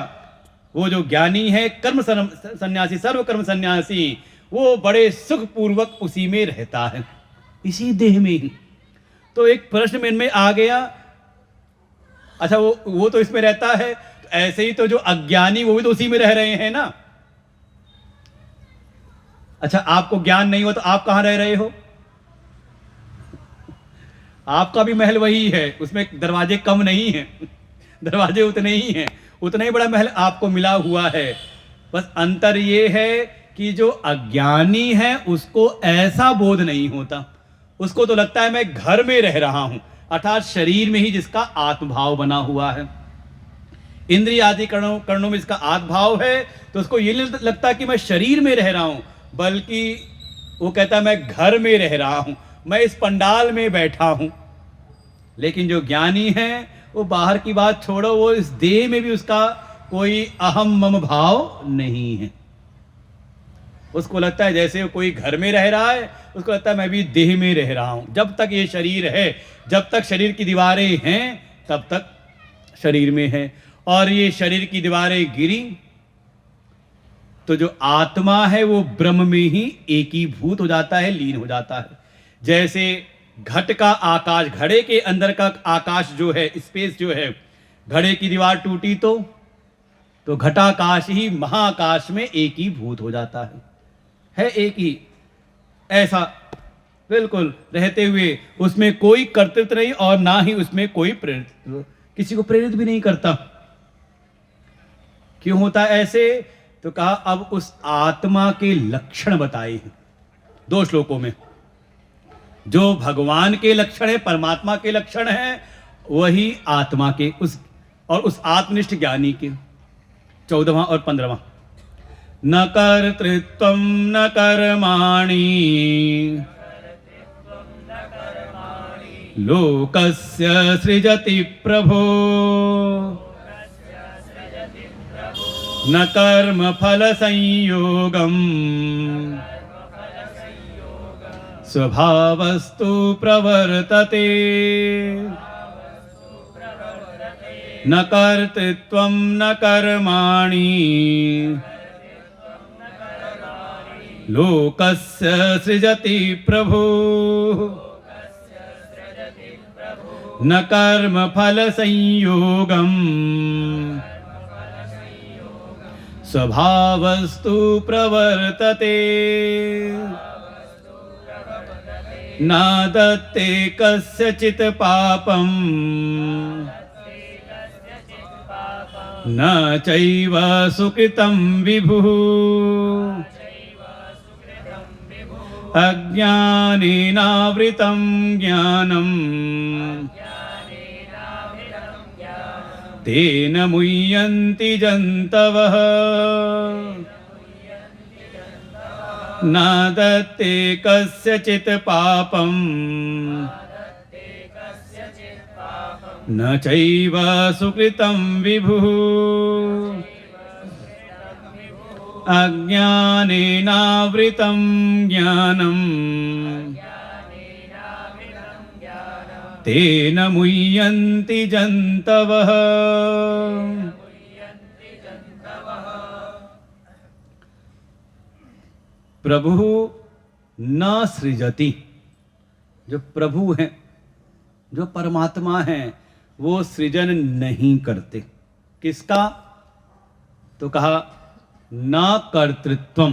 वो जो ज्ञानी है, कर्म सन्यासी, सर्व कर्म सन्यासी, वो बड़े सुखपूर्वक उसी में रहता है, इसी देह में ही। तो एक प्रश्न मन में आ गया, अच्छा वो तो इसमें रहता है, तो ऐसे ही तो जो अज्ञानी वो भी तो उसी में रह रहे हैं ना। अच्छा आपको ज्ञान नहीं हो तो आप कहां रह रहे हो? आपका भी महल वही है, उसमें दरवाजे कम नहीं हैं दरवाजे उतने ही हैं, उतना ही बड़ा महल आपको मिला हुआ है। बस अंतर ये है कि जो अज्ञानी है उसको ऐसा बोध नहीं होता, उसको तो लगता है मैं घर में रह रहा हूं, अर्थात शरीर में ही जिसका आत्मभाव बना हुआ है, इंद्रिय आदि कर्णों में इसका आत्मभाव है, तो उसको ये नहीं लगता कि मैं शरीर में रह रहा हूं, बल्कि वो कहता है मैं घर में रह रहा हूं, मैं इस पंडाल में बैठा हूं। लेकिन जो ज्ञानी है वो बाहर की बात छोड़ो, वो इस देह में भी उसका कोई अहम मम भाव नहीं है। उसको लगता है जैसे कोई घर में रह रहा है, उसको लगता है मैं भी देह में रह रहा हूं। जब तक ये शरीर है, जब तक शरीर की दीवारें हैं, तब तक शरीर में है, और ये शरीर की दीवारें गिरी तो जो आत्मा है वो ब्रह्म में ही एकीभूत हो जाता है, लीन हो जाता है। जैसे घट का आकाश, घड़े के अंदर का आकाश जो है, स्पेस जो है, घड़े की दीवार टूटी तो घटाकाश ही महाकाश में एकीभूत हो जाता है एक ही। ऐसा बिल्कुल रहते हुए उसमें कोई कर्तृत्व नहीं और ना ही उसमें कोई प्रेरित, किसी को प्रेरित भी नहीं करता। क्यों होता है ऐसे? तो कहा अब उस आत्मा के लक्षण बताए हैं 2 श्लोकों में। जो भगवान के लक्षण है, परमात्मा के लक्षण है, वही आत्मा के उस आत्मनिष्ठ ज्ञानी के 14वां और 15वां। न कर्तृत्वं न कर्माणि लोकस्य सृजति प्रभो न कर्म फल संयोगम स्वभावस्तु प्रवर्तते न कर्तृत्वं न कर्माणि लोकस्य सृजति प्रभु न कर्म फल संयोगम स्वभावस्तु प्रवर्तते न दत्ते कस्यचित् पापं न चैव सुकृतं विभुः अज्ञानेनावृतं ज्ञानम् तेन मुह्यन्ति जन्तवः न दत्ते कस्यचित् पापं न चैव सुकृतं विभुः अज्ञानेनावृतं ज्ञानम् तेन मुह्यन्ति जन्तवः। प्रभु न सृजति, जो प्रभु हैं, जो परमात्मा हैं, वो सृजन नहीं करते। किसका? तो कहा न कर्तृत्वम,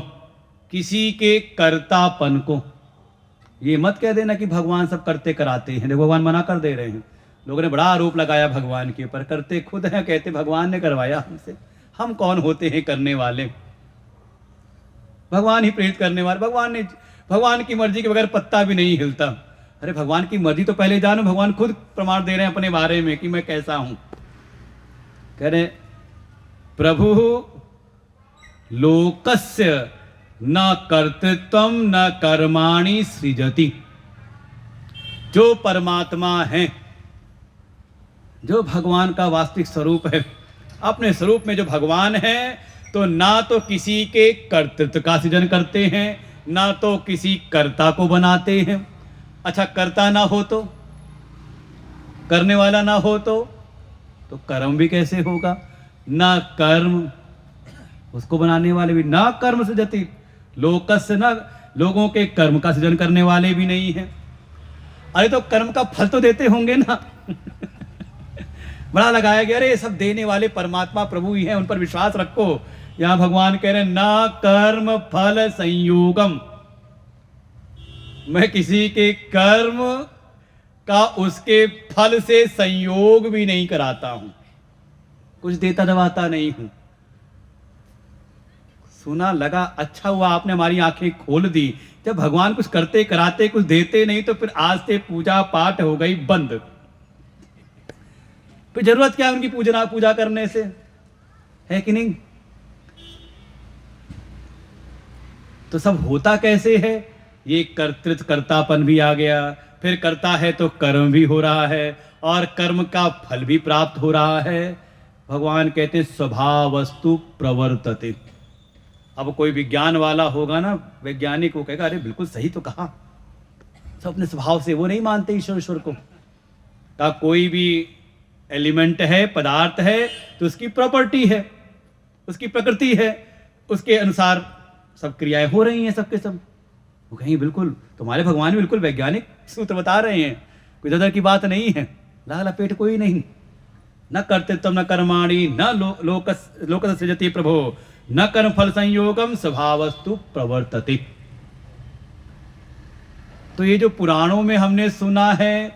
किसी के कर्तापन को। ये मत कह देना कि भगवान सब करते कराते हैं। देखो भगवान मना कर दे रहे हैं। लोगों ने बड़ा आरोप लगाया भगवान के ऊपर, करते खुद हैं, कहते भगवान ने करवाया हमसे। हम कौन होते हैं करने वाले? भगवान ही प्रेरित करने वाले। भगवान की मर्जी के बगैर पत्ता भी नहीं हिलता। अरे भगवान की मर्जी तो पहले जानो। भगवान खुद प्रमाण दे रहे हैं अपने बारे में कि मैं कैसा हूं। कह रहे प्रभु लोकस्य न कर्तृत्वम न कर्माणि सृजति। जो परमात्मा है, जो भगवान का वास्तविक स्वरूप है, अपने स्वरूप में जो भगवान है, तो ना तो किसी के कर्तृत्व का सृजन करते हैं, ना तो किसी कर्ता को बनाते हैं। अच्छा, कर्ता ना हो तो, करने वाला ना हो तो कर्म भी कैसे होगा? ना कर्म, उसको बनाने वाले भी ना कर्म सृजति। लोकस्य, ना लोगों के कर्म का सृजन करने वाले भी नहीं है। अरे तो कर्म का फल तो देते होंगे ना। बड़ा लगाया गया, अरे ये सब देने वाले परमात्मा प्रभु ही हैं, उन पर विश्वास रखो। यहां भगवान कह रहे हैं ना कर्म फल संयोगम, मैं किसी के कर्म का उसके फल से संयोग भी नहीं कराता हूं, कुछ देता दबाता नहीं हूं। सुना, लगा, अच्छा हुआ आपने हमारी आंखें खोल दी। जब भगवान कुछ करते कराते कुछ देते नहीं, तो फिर आज से पूजा पाठ हो गई बंद। फिर जरूरत क्या है उनकी पूजा करने से, है कि नहीं? तो सब होता कैसे है? ये कर्तृत्व कर्तापन भी आ गया। फिर करता है तो कर्म भी हो रहा है, और कर्म का फल भी प्राप्त हो रहा है। भगवान कहते स्वभावस्तु प्रवर्तते। अब कोई विज्ञान वाला होगा ना, वैज्ञानिक, वो कहेगा अरे बिल्कुल सही तो कहा। सब अपने स्वभाव से वो नहीं मानते ईश्वर को। का कोई भी एलिमेंट है, पदार्थ है, तो उसकी प्रॉपर्टी है, उसकी प्रकृति है, उसके अनुसार सब क्रियाएं हो रही हैं सबके सब। वो कहेंगे बिल्कुल, तुम्हारे भगवान भी बिल्कुल वैज्ञानिक सूत्र बता रहे हैं, कोई इधर की बात नहीं है। ला पेट कोई नहीं। न कर्तृत्वम न कर्माणि न लोकस्य सृजति प्रभो न कर्म फल संयोगम स्वभावस्तु प्रवर्तते। तो ये जो पुराणों में हमने सुना है,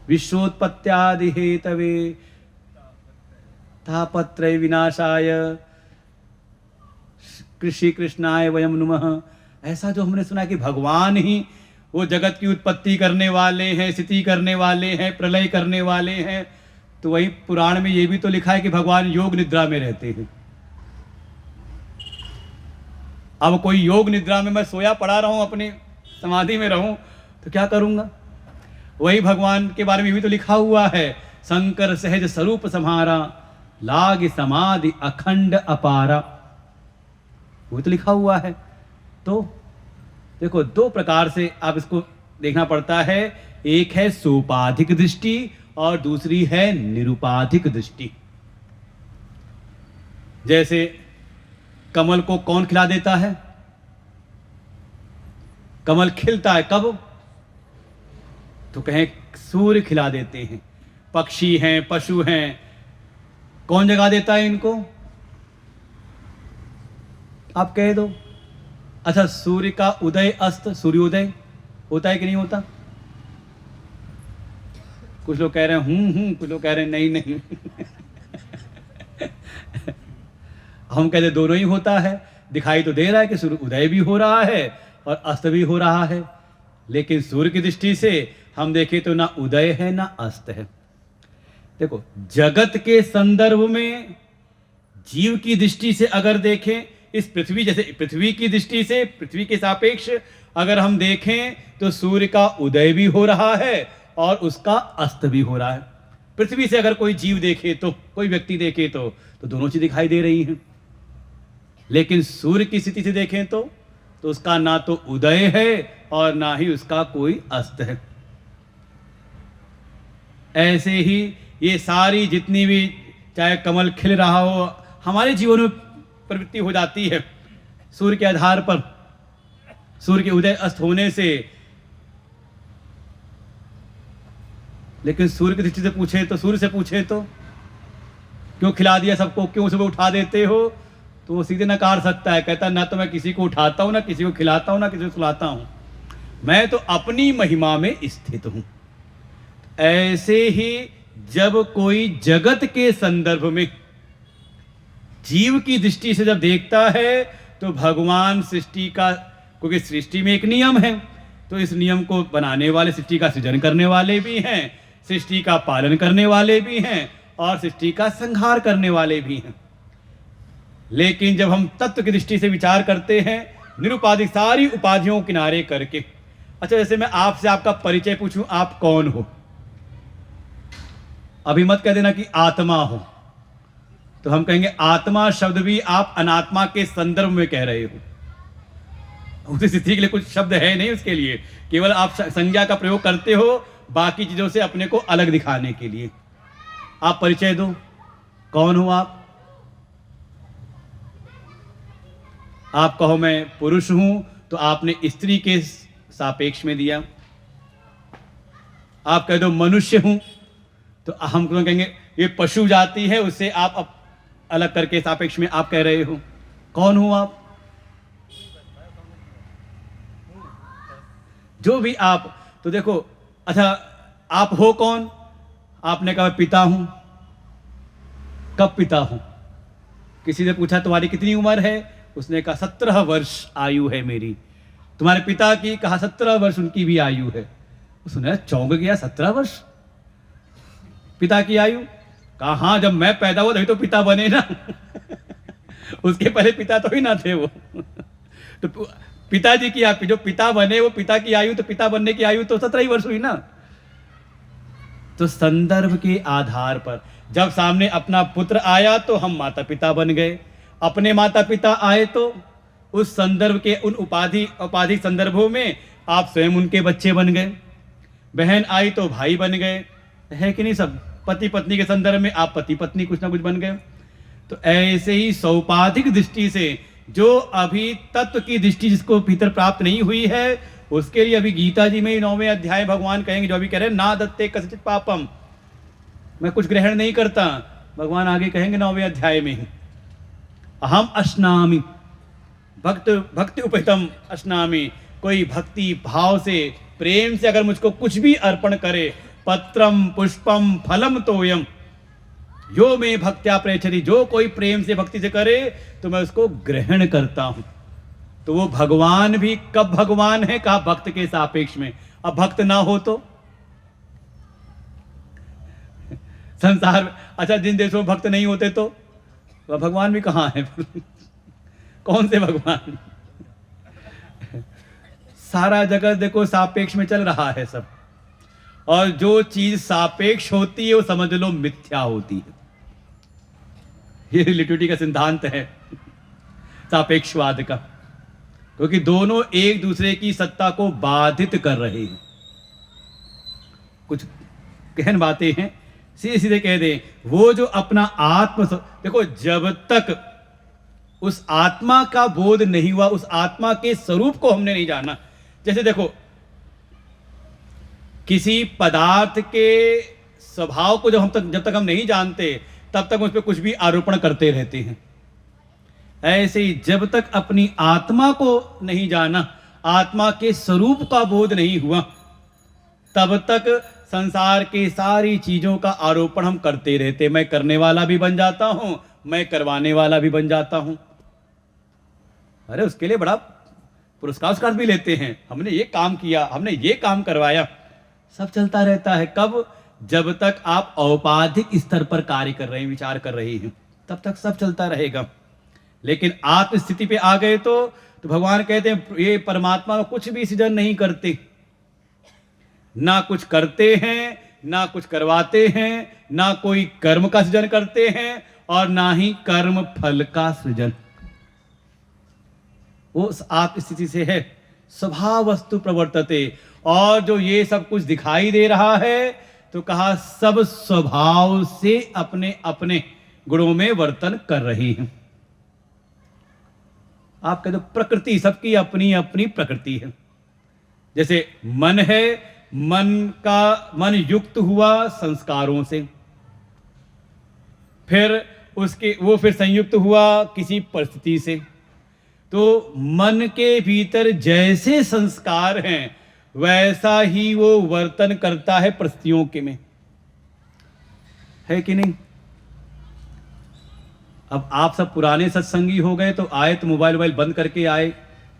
विश्वोत्पत्त्यादि हेतवे तापत्रय विनाशाय कृषि कृष्णाय वयम नुमः, ऐसा जो हमने सुना कि भगवान ही वो जगत की उत्पत्ति करने वाले हैं, स्थिति करने वाले हैं, प्रलय करने वाले हैं, तो वही पुराण में ये भी तो लिखा है कि भगवान योग निद्रा में रहते हैं। अब कोई योग निद्रा में, मैं सोया पड़ा रहूं, अपनी समाधि में रहूं, तो क्या करूँगा? वही भगवान के बारे में भी तो लिखा हुआ है, शंकर सहज स्वरूप सम्हारा, लाग समाधि अखंड अपारा। वो तो लिखा हुआ है। तो देखो, दो प्रकार से आप इसको देखना पड़ता है। एक है सोपाधिक दृष्टि और दूसरी है निरुपाधिक दृष्टि। जैसे कमल को कौन खिला देता है? कमल खिलता है कब? तो कहें सूर्य खिला देते हैं। पक्षी हैं, पशु हैं, कौन जगा देता है इनको? आप कह दो। अच्छा, सूर्य का उदय अस्त, सूर्योदय होता है कि नहीं होता? कुछ लोग कह रहे हैं कुछ लोग कह रहे हैं नहीं नहीं। हम कहते दोनों ही होता है। दिखाई तो दे रहा है कि सूर्य उदय भी हो रहा है और अस्त भी हो रहा है, लेकिन सूर्य की दृष्टि से हम देखें तो ना उदय है ना अस्त है। देखो, जगत के संदर्भ में जीव की दृष्टि से अगर देखें, इस पृथ्वी, जैसे पृथ्वी की दृष्टि से, पृथ्वी के सापेक्ष अगर हम देखें तो सूर्य का उदय भी हो रहा है और उसका अस्त भी हो रहा है। पृथ्वी से अगर कोई जीव देखे तो, कोई व्यक्ति देखे तो दोनों चीज दिखाई दे रही हैं। लेकिन सूर्य की स्थिति से देखें तो उसका ना तो उदय है और ना ही उसका कोई अस्त है। ऐसे ही ये सारी जितनी भी, चाहे कमल खिल रहा हो, हमारे जीवन में प्रवृत्ति हो जाती है सूर्य के आधार पर, सूर्य के उदय अस्त होने से। लेकिन सूर्य की दृष्टि से पूछे तो, सूर्य से पूछे तो क्यों खिला दिया सबको, क्यों सुबह उठा देते हो? तो वो सीधे नकार सकता है, कहता ना तो मैं किसी को उठाता हूं, ना किसी को खिलाता हूं, ना किसी को सुलाता हूं, मैं तो अपनी महिमा में स्थित हूं। ऐसे ही जब कोई जगत के संदर्भ में जीव की दृष्टि से जब देखता है तो भगवान सृष्टि का, क्योंकि सृष्टि में एक नियम है, तो इस नियम को बनाने वाले, सृष्टि का सृजन करने वाले भी हैं, सृष्टि का पालन करने वाले भी हैं और सृष्टि का संहार करने वाले भी हैं। लेकिन जब हम तत्व की दृष्टि से विचार करते हैं, निरुपाधिक सारी उपाधियों किनारे करके, अच्छा जैसे मैं आपसे आपका परिचय पूछूं, आप कौन हो? अभी मत कह देना कि आत्मा हो, तो हम कहेंगे आत्मा शब्द भी आप अनात्मा के संदर्भ में कह रहे हो। उस स्थिति के लिए कुछ शब्द है नहीं, उसके लिए केवल आप संज्ञा का प्रयोग करते हो बाकी चीजों से अपने को अलग दिखाने के लिए। आप परिचय दो, कौन हो आप? आप कहो मैं पुरुष हूं, तो आपने स्त्री के सापेक्ष में दिया। आप कह दो मनुष्य हूं, तो हम कहेंगे ये पशु जाति है, उससे आप अलग करके सापेक्ष में आप कह रहे हो। कौन हो आप? जो भी आप, तो देखो, अच्छा आप हो कौन? आपने कहा पिता हूं। कब पिता हूं? किसी ने पूछा तुम्हारी कितनी उम्र है? उसने कहा 17 वर्ष आयु है मेरी। तुम्हारे पिता की? कहा 17 वर्ष उनकी भी आयु है। उसने चौंक गया, 17 वर्ष पिता की आयु? कहा हाँ, जब मैं पैदा हुआ तभी तो पिता बने ना। उसके पहले पिता तो ही ना थे वो। तो पिताजी की आप जो पिता बने, वो पिता की आयु, तो पिता बनने की आयु तो 17 ही वर्ष हुई ना। तो संदर्भ के आधार पर जब सामने अपना पुत्र आया तो हम माता पिता बन गए, अपने माता पिता आए तो उस संदर्भ के उन उपाधि संदर्भों में आप स्वयं उनके बच्चे बन गए। बहन आई तो भाई बन गए, है कि नहीं? सब पति पत्नी के संदर्भ में आप पति पत्नी कुछ ना कुछ बन गए। तो ऐसे ही सौपाधिक दृष्टि से जो अभी तत्व की दृष्टि जिसको भीतर प्राप्त नहीं हुई है, उसके लिए अभी गीता जी में 9वें अध्याय भगवान कहेंगे, जो अभी कह रहे हैं ना दत्ते कसिचित पापम, मैं कुछ ग्रहण नहीं करता। भगवान आगे कहेंगे 9वें अध्याय में, अहम अश्नामि भक्ति उपहितम अश्नामि, कोई भक्ति भाव से प्रेम से अगर मुझको कुछ भी अर्पण करे, पत्रम पुष्पम फलम तोयम यो में भक्त्या प्रेक्षति, जो कोई प्रेम से भक्ति से करे तो मैं उसको ग्रहण करता हूं। तो वो भगवान भी कब भगवान है? कहा भक्त के सापेक्ष में। अब भक्त ना हो तो संसार में, अच्छा जिन देशों में भक्त नहीं होते तो वह भगवान भी कहां है? कौन से भगवान? सारा जगत देखो सापेक्ष में चल रहा है सब, और जो चीज सापेक्ष होती है वो समझ लो मिथ्या होती है। ये रिलेटिविटी का सिद्धांत है सापेक्षवाद का, क्योंकि दोनों एक दूसरे की सत्ता को बाधित कर रहे हैं। कुछ गहन बातें हैं, सीधे सीधे कह दें, वो जो अपना देखो जब तक उस आत्मा का बोध नहीं हुआ, उस आत्मा के स्वरूप को हमने नहीं जाना। जैसे देखो, किसी पदार्थ के स्वभाव को जब तक हम नहीं जानते तब तक उस पर कुछ भी आरोपण करते रहते हैं। ऐसे ही जब तक अपनी आत्मा को नहीं जाना, आत्मा के स्वरूप का बोध नहीं हुआ, तब तक संसार के सारी चीजों का आरोपण हम करते रहते। मैं करने वाला भी बन जाता हूं, मैं करवाने वाला भी बन जाता हूं। अरे उसके लिए बड़ा पुरस्कार भी लेते हैं, हमने ये काम किया, हमने ये काम करवाया, सब चलता रहता है। कब? जब तक आप औपाधिक स्तर पर कार्य कर रहे हैं, विचार कर रहे हैं, तब तक सब चलता रहेगा। लेकिन आत्म स्थिति पे आ गए तो भगवान कहते हैं ये परमात्मा कुछ भी सृजन नहीं करते, ना कुछ करते हैं, ना कुछ करवाते हैं, ना कोई कर्म का सृजन करते हैं, और ना ही कर्म फल का सृजन। वो आत्म स्थिति से है, स्वभाव वस्तु प्रवर्तते। और जो ये सब कुछ दिखाई दे रहा है, तो कहा सब स्वभाव से अपने अपने गुणों में वर्तन कर रही हैं। आप कहते प्रकृति, सबकी अपनी अपनी प्रकृति है। जैसे मन है, मन युक्त हुआ संस्कारों से, फिर वो फिर संयुक्त हुआ किसी परिस्थिति से। तो मन के भीतर जैसे संस्कार हैं वैसा ही वो वर्तन करता है परिस्थितियों के में, है कि नहीं? अब आप सब पुराने सत्संगी हो गए तो आए तो मोबाइल बंद करके आए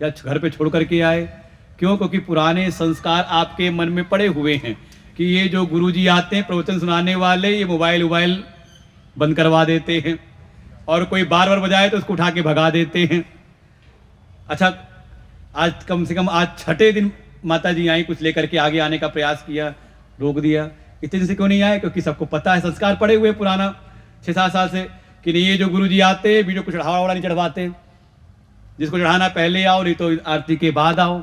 या घर पे छोड़ करके आए। क्यों? क्योंकि पुराने संस्कार आपके मन में पड़े हुए हैं कि ये जो गुरुजी आते हैं प्रवचन सुनाने वाले, ये मोबाइल बंद करवा देते हैं, और कोई बार बार बजाए तो उसको उठा के भगा देते हैं। अच्छा, आज कम से कम आज छठे दिन माता जी आई, कुछ लेकर के आगे आने का प्रयास किया, रोक दिया। इतने दिन से क्यों नहीं आए? क्योंकि सबको पता है, संस्कार पड़े हुए पुराना 6-7 साल से कि नहीं, ये जो गुरुजी आते हैं वीडियो को चढ़ावा नहीं चढ़वाते, जिसको चढ़ाना पहले आओ, नहीं तो आरती के बाद आओ,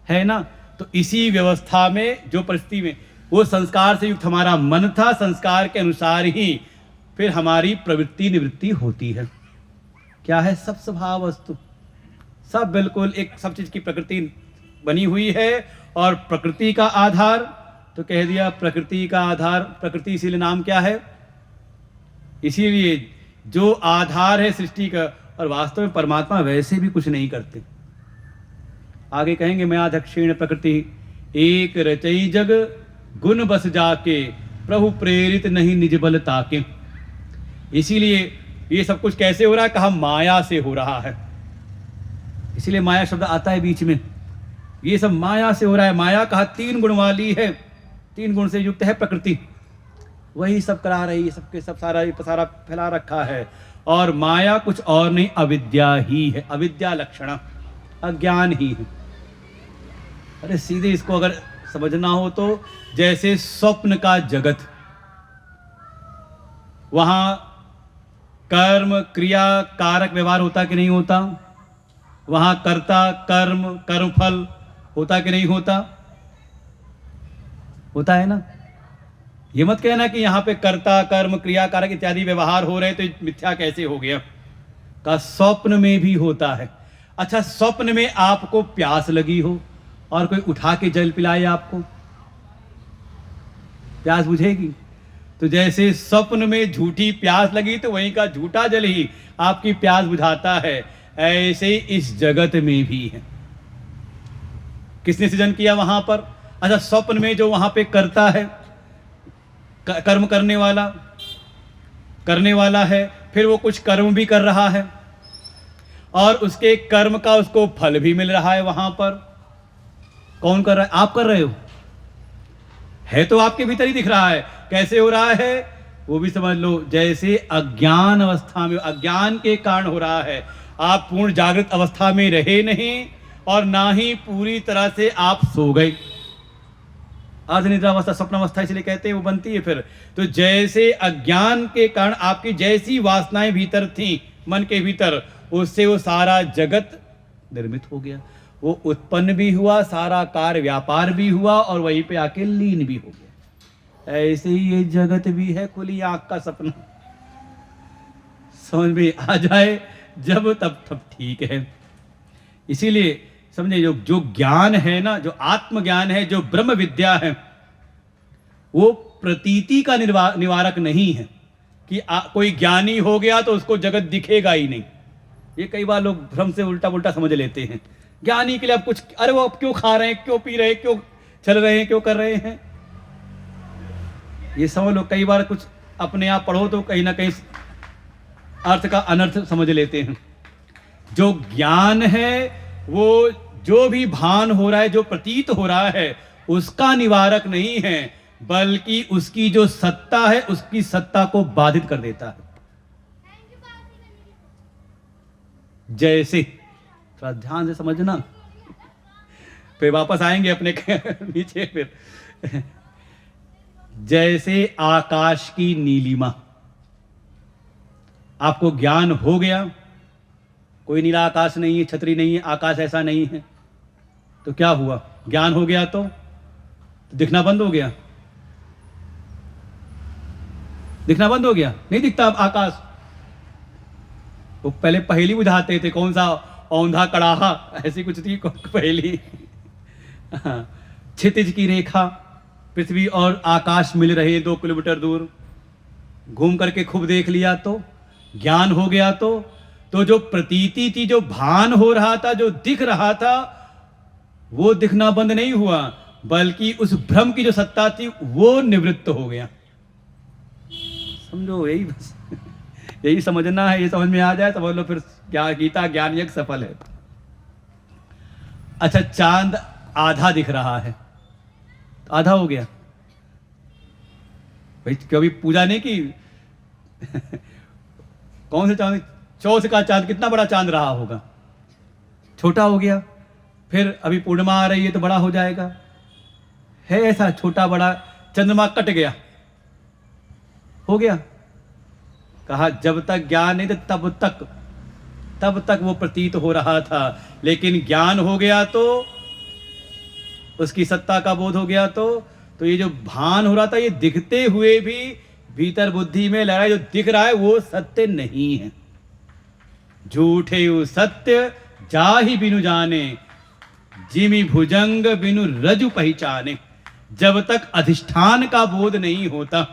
है ना? तो इसी व्यवस्था में, जो परिस्थिति में वो संस्कार से युक्त हमारा मन था, संस्कार के अनुसार ही फिर हमारी प्रवृत्ति निवृत्ति होती है। क्या है? सब स्वभाव वस्तु, सब बिल्कुल एक सब चीज की प्रकृति बनी हुई है। और प्रकृति का आधार तो कह दिया, प्रकृति का आधार, प्रकृति इसीलिए नाम क्या है? इसीलिए जो आधार है सृष्टि का। और वास्तव में परमात्मा वैसे भी कुछ नहीं करते। आगे कहेंगे, मैं अध्यक्षीण प्रकृति एक रचई जग, गुण बस जाके प्रभु प्रेरित नहीं निज बल ताके। इसीलिए ये सब कुछ कैसे हो रहा है? कहा माया से हो रहा है। इसीलिए माया शब्द आता है बीच में, ये सब माया से हो रहा है। माया कहा 3 गुण वाली है, 3 गुण से युक्त है प्रकृति, वही सब करा रही है, सबके सब सारा फैला रखा है। और माया कुछ और नहीं, अविद्या ही है, अविद्या लक्षण, अज्ञान ही है। अरे सीधे इसको अगर समझना हो तो जैसे स्वप्न का जगत, वहां कर्म क्रिया कारक व्यवहार होता कि नहीं होता? वहां कर्ता कर्म कर्मफल होता कि नहीं होता? होता है ना। ये मत कहना कि यहां पे कर्ता कर्म क्रिया कारक इत्यादि व्यवहार हो रहे तो मिथ्या कैसे हो गया। का स्वप्न में भी होता है। अच्छा, स्वप्न में आपको प्यास लगी हो और कोई उठा के जल पिलाए आपको, प्यास बुझेगी? तो जैसे स्वप्न में झूठी प्यास लगी तो वहीं का झूठा जल ही आपकी प्यास बुझाता है, ऐसे ही इस जगत में भी है। किसने सृजन किया वहां पर? अच्छा, स्वप्न में जो वहां पे करता है, कर्म करने वाला है, फिर वो कुछ कर्म भी कर रहा है और उसके कर्म का उसको फल भी मिल रहा है। वहां पर कौन कर रहा है? आप कर रहे हो। है तो आपके भीतर ही दिख रहा है। कैसे हो रहा है वो भी समझ लो। जैसे अज्ञान अवस्था में, अज्ञान के कारण हो रहा है। आप पूर्ण जागृत अवस्था में रहे नहीं और ना ही पूरी तरह से आप सो गए। आध निद्रावस्था स्वप्नावस्था इसलिए कहते हैं वो बनती है फिर। तो जैसे अज्ञान के कारण आपकी जैसी वासनाएं भीतर थीं मन के भीतर, उससे वो सारा जगत निर्मित हो गया, वो उत्पन्न भी हुआ, सारा कार्य व्यापार भी हुआ और वहीं पे आके लीन भी हो गया। ऐसे ही ये जगत भी है खुली आंख का सपना। समझ में आ जाए जब तब ठीक है। इसीलिए समझे जो ज्ञान है ना, जो आत्मज्ञान है, जो ब्रह्म विद्या है, वो प्रतीति का निवारक नहीं है कि कोई ज्ञानी हो गया तो उसको जगत दिखेगा ही नहीं। ये कई बार लोग भ्रम से उल्टा पुल्टा समझ लेते हैं। ज्ञानी के लिए अब कुछ, अरे वो अब क्यों खा रहे हैं, क्यों पी रहे हैं, क्यों चल रहे हैं, क्यों कर रहे हैं, ये समझ लो। कई बार कुछ अपने आप पढ़ो तो कहीं ना कहीं अर्थ का अनर्थ समझ लेते हैं। जो ज्ञान है वो जो भी भान हो रहा है, जो प्रतीत हो रहा है, उसका निवारक नहीं है, बल्कि उसकी जो सत्ता है उसकी सत्ता को बाधित कर देता है। जैसे थोड़ा ध्यान से समझना, फिर वापस आएंगे अपने नीचे। फिर जैसे आकाश की नीलिमा, आपको ज्ञान हो गया, कोई नीला आकाश नहीं है, छतरी नहीं है, आकाश ऐसा नहीं है, तो क्या हुआ? ज्ञान हो गया तो दिखना बंद हो गया, दिखना बंद हो गया, नहीं दिखता अब आकाश। वो पहले पहेली बुझाते थे, कौन सा औंधा कड़ाहा, ऐसी कुछ थी पहेली। क्षितिज की रेखा, पृथ्वी और आकाश मिल रहे 2 किलोमीटर दूर, घूम करके खूब देख लिया तो ज्ञान हो गया। तो जो प्रतीति थी, जो भान हो रहा था, जो दिख रहा था, वो दिखना बंद नहीं हुआ, बल्कि उस भ्रम की जो सत्ता थी वो निवृत्त हो गया। समझो, यही बस यही समझना है। ये समझ में आ जाए समझ लो, फिर क्या गीता ज्ञान यज्ञ सफल है। अच्छा, चांद आधा दिख रहा है, तो आधा हो गया भाई, कभी पूजा नहीं की। कौन से चांद? चौथ का चांद कितना बड़ा चांद रहा होगा, छोटा हो गया। फिर अभी पूर्णिमा आ रही है तो बड़ा हो जाएगा, है ऐसा छोटा बड़ा। चंद्रमा कट गया, हो गया। कहा जब तक ज्ञान नहीं था तब तक वो प्रतीत हो रहा था, लेकिन ज्ञान हो गया तो उसकी सत्ता का बोध हो गया। तो ये जो भान हो रहा था, ये दिखते हुए भी भीतर बुद्धि में लड़ा, जो दिख रहा है वो सत्य नहीं है। झूठे सत्य जाहि बिनु जाने, जिमि भुजंग बिनु रजु पहचाने। जब तक अधिष्ठान का बोध नहीं होता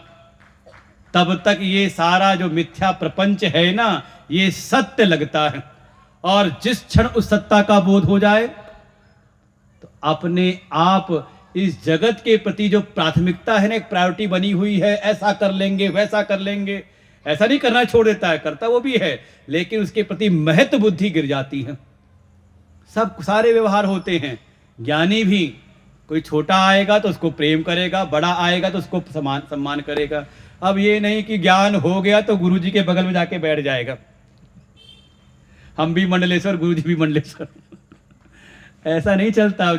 तब तक ये सारा जो मिथ्या प्रपंच है ना, ये सत्य लगता है। और जिस क्षण उस सत्ता का बोध हो जाए तो अपने आप इस जगत के प्रति जो प्राथमिकता है ना, एक प्रायोरिटी बनी हुई है, ऐसा कर लेंगे वैसा कर लेंगे, ऐसा नहीं करना छोड़ देता है, करता वो भी है, लेकिन उसके प्रति महत्व बुद्धि गिर जाती है। सब सारे व्यवहार होते हैं। ज्ञानी भी, कोई छोटा आएगा तो उसको प्रेम करेगा, बड़ा आएगा तो उसको सम्मान करेगा। अब ये नहीं कि ज्ञान हो गया तो गुरुजी के बगल में जाके बैठ जाएगा, हम भी मंडलेश्वर, गुरुजी भी मंडलेश्वर। ऐसा नहीं चलता।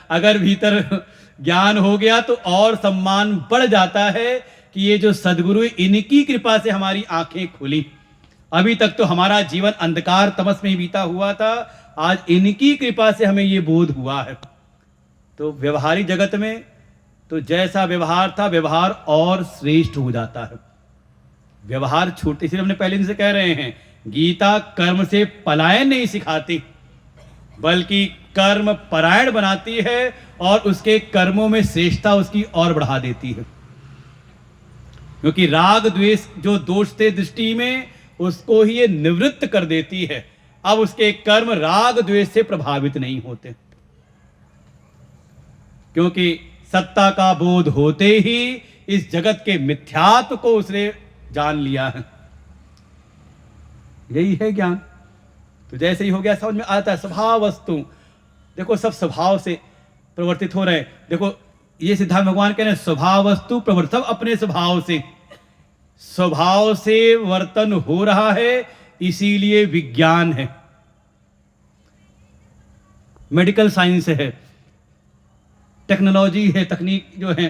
अगर भीतर ज्ञान हो गया तो और सम्मान बढ़ जाता है कि ये जो सदगुरु, इनकी कृपा से हमारी आंखें खुली। अभी तक तो हमारा जीवन अंधकार तमस में ही बीता हुआ था, आज इनकी कृपा से हमें ये बोध हुआ है। तो व्यवहारिक जगत में तो जैसा व्यवहार था, व्यवहार और श्रेष्ठ हो जाता है। व्यवहार छूटते, इसलिए हमने पहले दिन से कह रहे हैं, गीता कर्म से पलायन नहीं सिखाती, बल्कि कर्म परायण बनाती है और उसके कर्मों में श्रेष्ठता उसकी और बढ़ा देती है। क्योंकि राग द्वेष जो दोष थे दृष्टि में, उसको ही ये निवृत्त कर देती है। अब उसके कर्म राग द्वेष से प्रभावित नहीं होते, क्योंकि सत्ता का बोध होते ही इस जगत के मिथ्यात्व को उसने जान लिया है। यही है ज्ञान। तो जैसे ही हो गया, समझ में आता है स्वभाव वस्तु। देखो सब स्वभाव से प्रवर्तित हो रहे हैं। देखो ये सिद्धांत भगवान कह रहे हैं, स्वभाव वस्तु प्रवर्तित, सब अपने स्वभाव से वर्तन हो रहा है, इसीलिए विज्ञान है। मेडिकल साइंस है, टेक्नोलॉजी है, तकनीक जो है।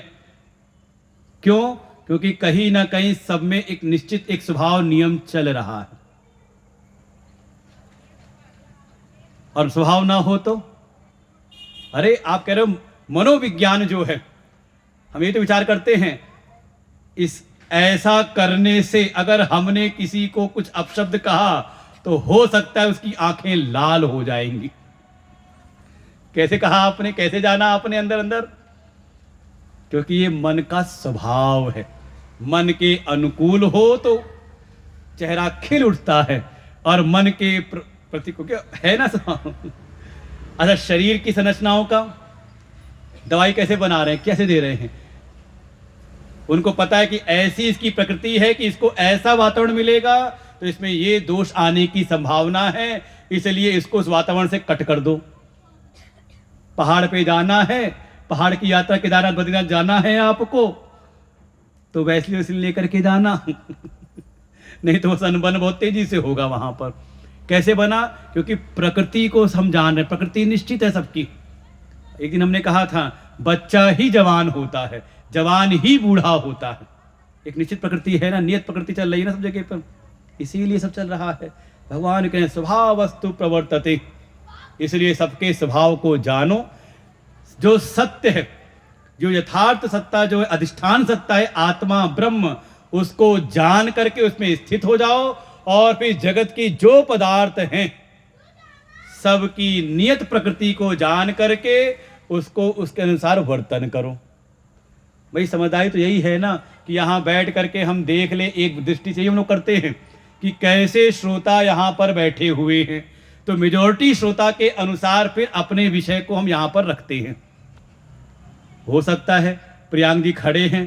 क्यों? क्योंकि कहीं ना कहीं सब में एक निश्चित एक स्वभाव नियम चल रहा है, और स्वभाव ना हो तो अरे आप कह रहे हो मनोविज्ञान जो है, हम ये तो विचार करते हैं इस ऐसा करने से अगर हमने किसी को कुछ अपशब्द कहा तो हो सकता है उसकी आंखें लाल हो जाएंगी। कैसे कहा आपने, कैसे जाना आपने अंदर अंदर? क्योंकि ये मन का स्वभाव है। मन के अनुकूल हो तो चेहरा खिल उठता है, और मन के प्रतिकूल है ना स्वभाव। अच्छा, शरीर की संरचनाओं का दवाई कैसे बना रहे हैं, कैसे दे रहे हैं? उनको पता है कि ऐसी इसकी प्रकृति है कि इसको ऐसा वातावरण मिलेगा तो इसमें ये दोष आने की संभावना है, इसलिए इसको उस वातावरण से कट कर दो। पहाड़ पे जाना है, पहाड़ की यात्रा केदारनाथ बद्रीनाथ जाना है आपको, तो वैसलीन लेकर के जाना नहीं तो सनबन बहुत तेजी से होगा वहां पर। कैसे बना? क्योंकि प्रकृति को हम जान रहे, प्रकृति निश्चित है सबकी। एक दिन हमने कहा था बच्चा ही जवान होता है, जवान ही बूढ़ा होता है। एक निश्चित प्रकृति है ना, नियत प्रकृति चल रही है ना सब जगह पर, इसीलिए सब चल रहा है। भगवान कहें स्वभाव वस्तु प्रवर्तते, इसलिए सबके स्वभाव को जानो। जो सत्य है, जो यथार्थ सत्ता, जो अधिष्ठान सत्ता है आत्मा ब्रह्म, उसको जान करके उसमें स्थित हो जाओ, और फिर जगत की जो पदार्थ हैं सबकी नियत प्रकृति को जान करके उसको उसके अनुसार वर्तन करो। भाई समझदारी तो यही है ना कि यहाँ बैठ करके हम देख लें, एक दृष्टि से ही हम लोग करते हैं कि कैसे श्रोता यहाँ पर बैठे हुए हैं, तो मेजॉरिटी श्रोता के अनुसार फिर अपने विषय को हम यहाँ पर रखते हैं। हो सकता है प्रियांक जी खड़े हैं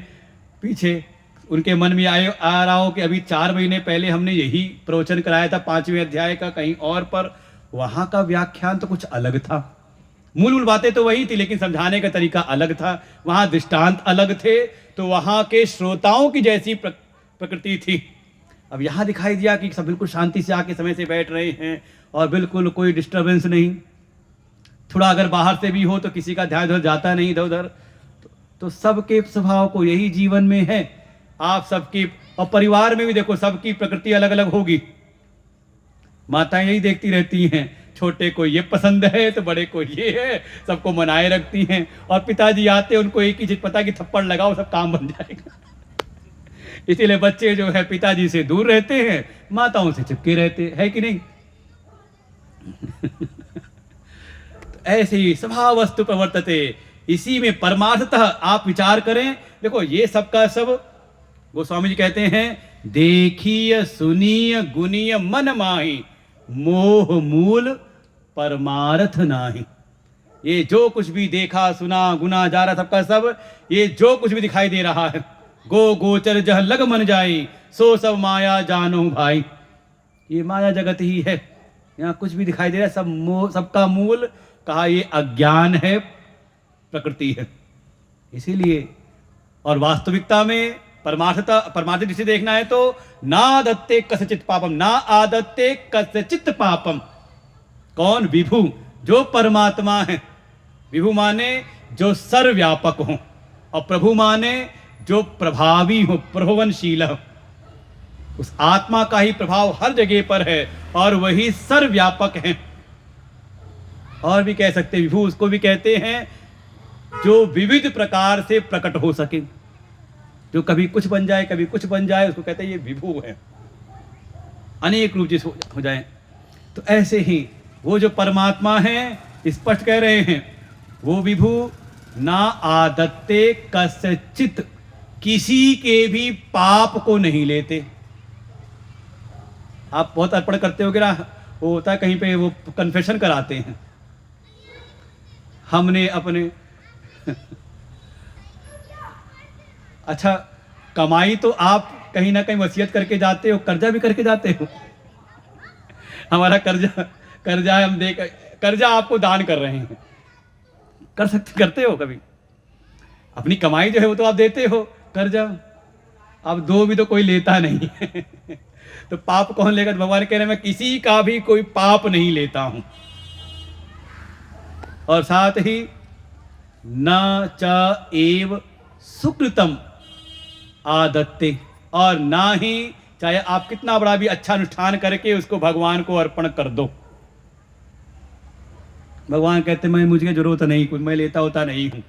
पीछे, उनके मन में आ रहा हो कि अभी 4 महीने पहले हमने यही प्रवचन कराया था 5वें अध्याय का कहीं और पर, वहां का व्याख्यान तो कुछ अलग था, मूल बातें तो वही थी लेकिन समझाने का तरीका अलग था, वहां दृष्टांत अलग थे, तो वहां के श्रोताओं की जैसी प्रकृति थी। अब यहाँ दिखाई दिया कि सब बिल्कुल शांति से आके समय से बैठ रहे हैं और बिल्कुल कोई डिस्टर्बेंस नहीं, थोड़ा अगर बाहर से भी हो तो किसी का ध्यान इधर जाता नहीं इधर उधर। तो सबके स्वभाव को यही जीवन में है, आप सबकी, और परिवार में भी देखो सबकी प्रकृति अलग अलग होगी। माताएं यही देखती रहती हैं, छोटे को ये पसंद है तो बड़े को ये है, सबको मनाए रखती हैं, और पिताजी आते हैं उनको एक ही चीज पता कि थप्पड़ लगाओ सब काम बन जाएगा। इसीलिए बच्चे जो है पिताजी से दूर रहते हैं, माताओं से चिपके रहते हैं, है कि नहीं? तो ऐसे ही स्वभाव वस्तु प्रवर्तते, इसी में परमार्थतः आप विचार करें। देखो ये सब का सब गोस्वामी जी कहते हैं, देखिय सुनीय गुनीय मन माही, मोह मूल परमार्थ नाही। ये जो कुछ भी देखा सुना गुना जा रहा सबका सब, ये जो कुछ भी दिखाई दे रहा है, गो गोचर जह लग मन जाई, सो सब माया जानो भाई। ये माया जगत ही है, यहाँ कुछ भी दिखाई दे रहा है सब मोह, सबका मूल कहा ये अज्ञान है, प्रकृति है। इसीलिए और वास्तविकता में परमार्थ दृष्टि देखना है तो ना दत्ते कस्यचित पापम, ना आदत्ते कस्यचित पापम। कौन? विभु, जो परमात्मा है। विभु माने जो सर्वव्यापक हो, और प्रभु माने जो प्रभावी हो, प्रभवनशील हो। उस आत्मा का ही प्रभाव हर जगह पर है और वही सर्वव्यापक है। और भी कह सकते विभु उसको भी कहते हैं जो विविध प्रकार से प्रकट हो सके, जो कभी कुछ बन जाए कभी कुछ बन जाए, उसको कहते हैं ये विभु है, अनेक रूप से हो जाए। तो ऐसे ही वो जो परमात्मा है स्पष्ट कह रहे हैं, वो विभु ना आदत्ते कस्यचित, किसी के भी पाप को नहीं लेते। आप बहुत अर्पण करते हो ना, वो होता है कहीं पे वो कन्फेशन कराते हैं, हमने अपने अच्छा कमाई तो आप कहीं ना कहीं वसीयत करके जाते हो, कर्जा भी करके जाते हो। हमारा कर्जा है, हम कर्जा आपको दान कर रहे हैं, करते हो कभी? अपनी कमाई जो है वो तो आप देते हो, कर्जा आप दो भी तो कोई लेता नहीं है। तो पाप कौन लेगा? तो भगवान कह रहे हैं मैं किसी का भी कोई पाप नहीं लेता हूं। और साथ ही न च एव सुकृतम आदत्ते, और ना ही चाहे आप कितना बड़ा भी अच्छा अनुष्ठान करके उसको भगवान को अर्पण कर दो, भगवान कहते मैं मुझे जरूरत नहीं, कुछ मैं लेता होता नहीं हूं।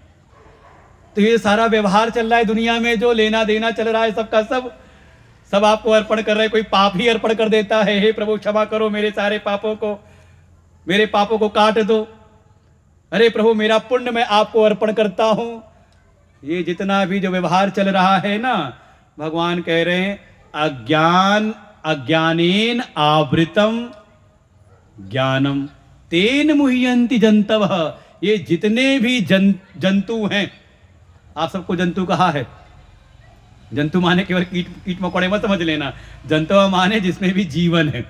तो ये सारा व्यवहार चल रहा है दुनिया में, जो लेना देना चल रहा है सबका सब आपको अर्पण कर रहे हैं। कोई पाप ही अर्पण कर देता है, हे प्रभु क्षमा करो मेरे सारे पापों को, मेरे पापों को काट दो, अरे प्रभु मेरा पुण्य मैं आपको अर्पण करता हूं। ये जितना भी जो व्यवहार चल रहा है ना, भगवान कह रहे हैं अज्ञानेन आवृतम ज्ञानम तेन मुह्यन्ति जंतवः। ये जितने भी जंतु हैं, आप सबको जंतु कहा है, जंतु माने केवल कीट मकोड़े मत समझ लेना, जंतु माने जिसमें भी जीवन है।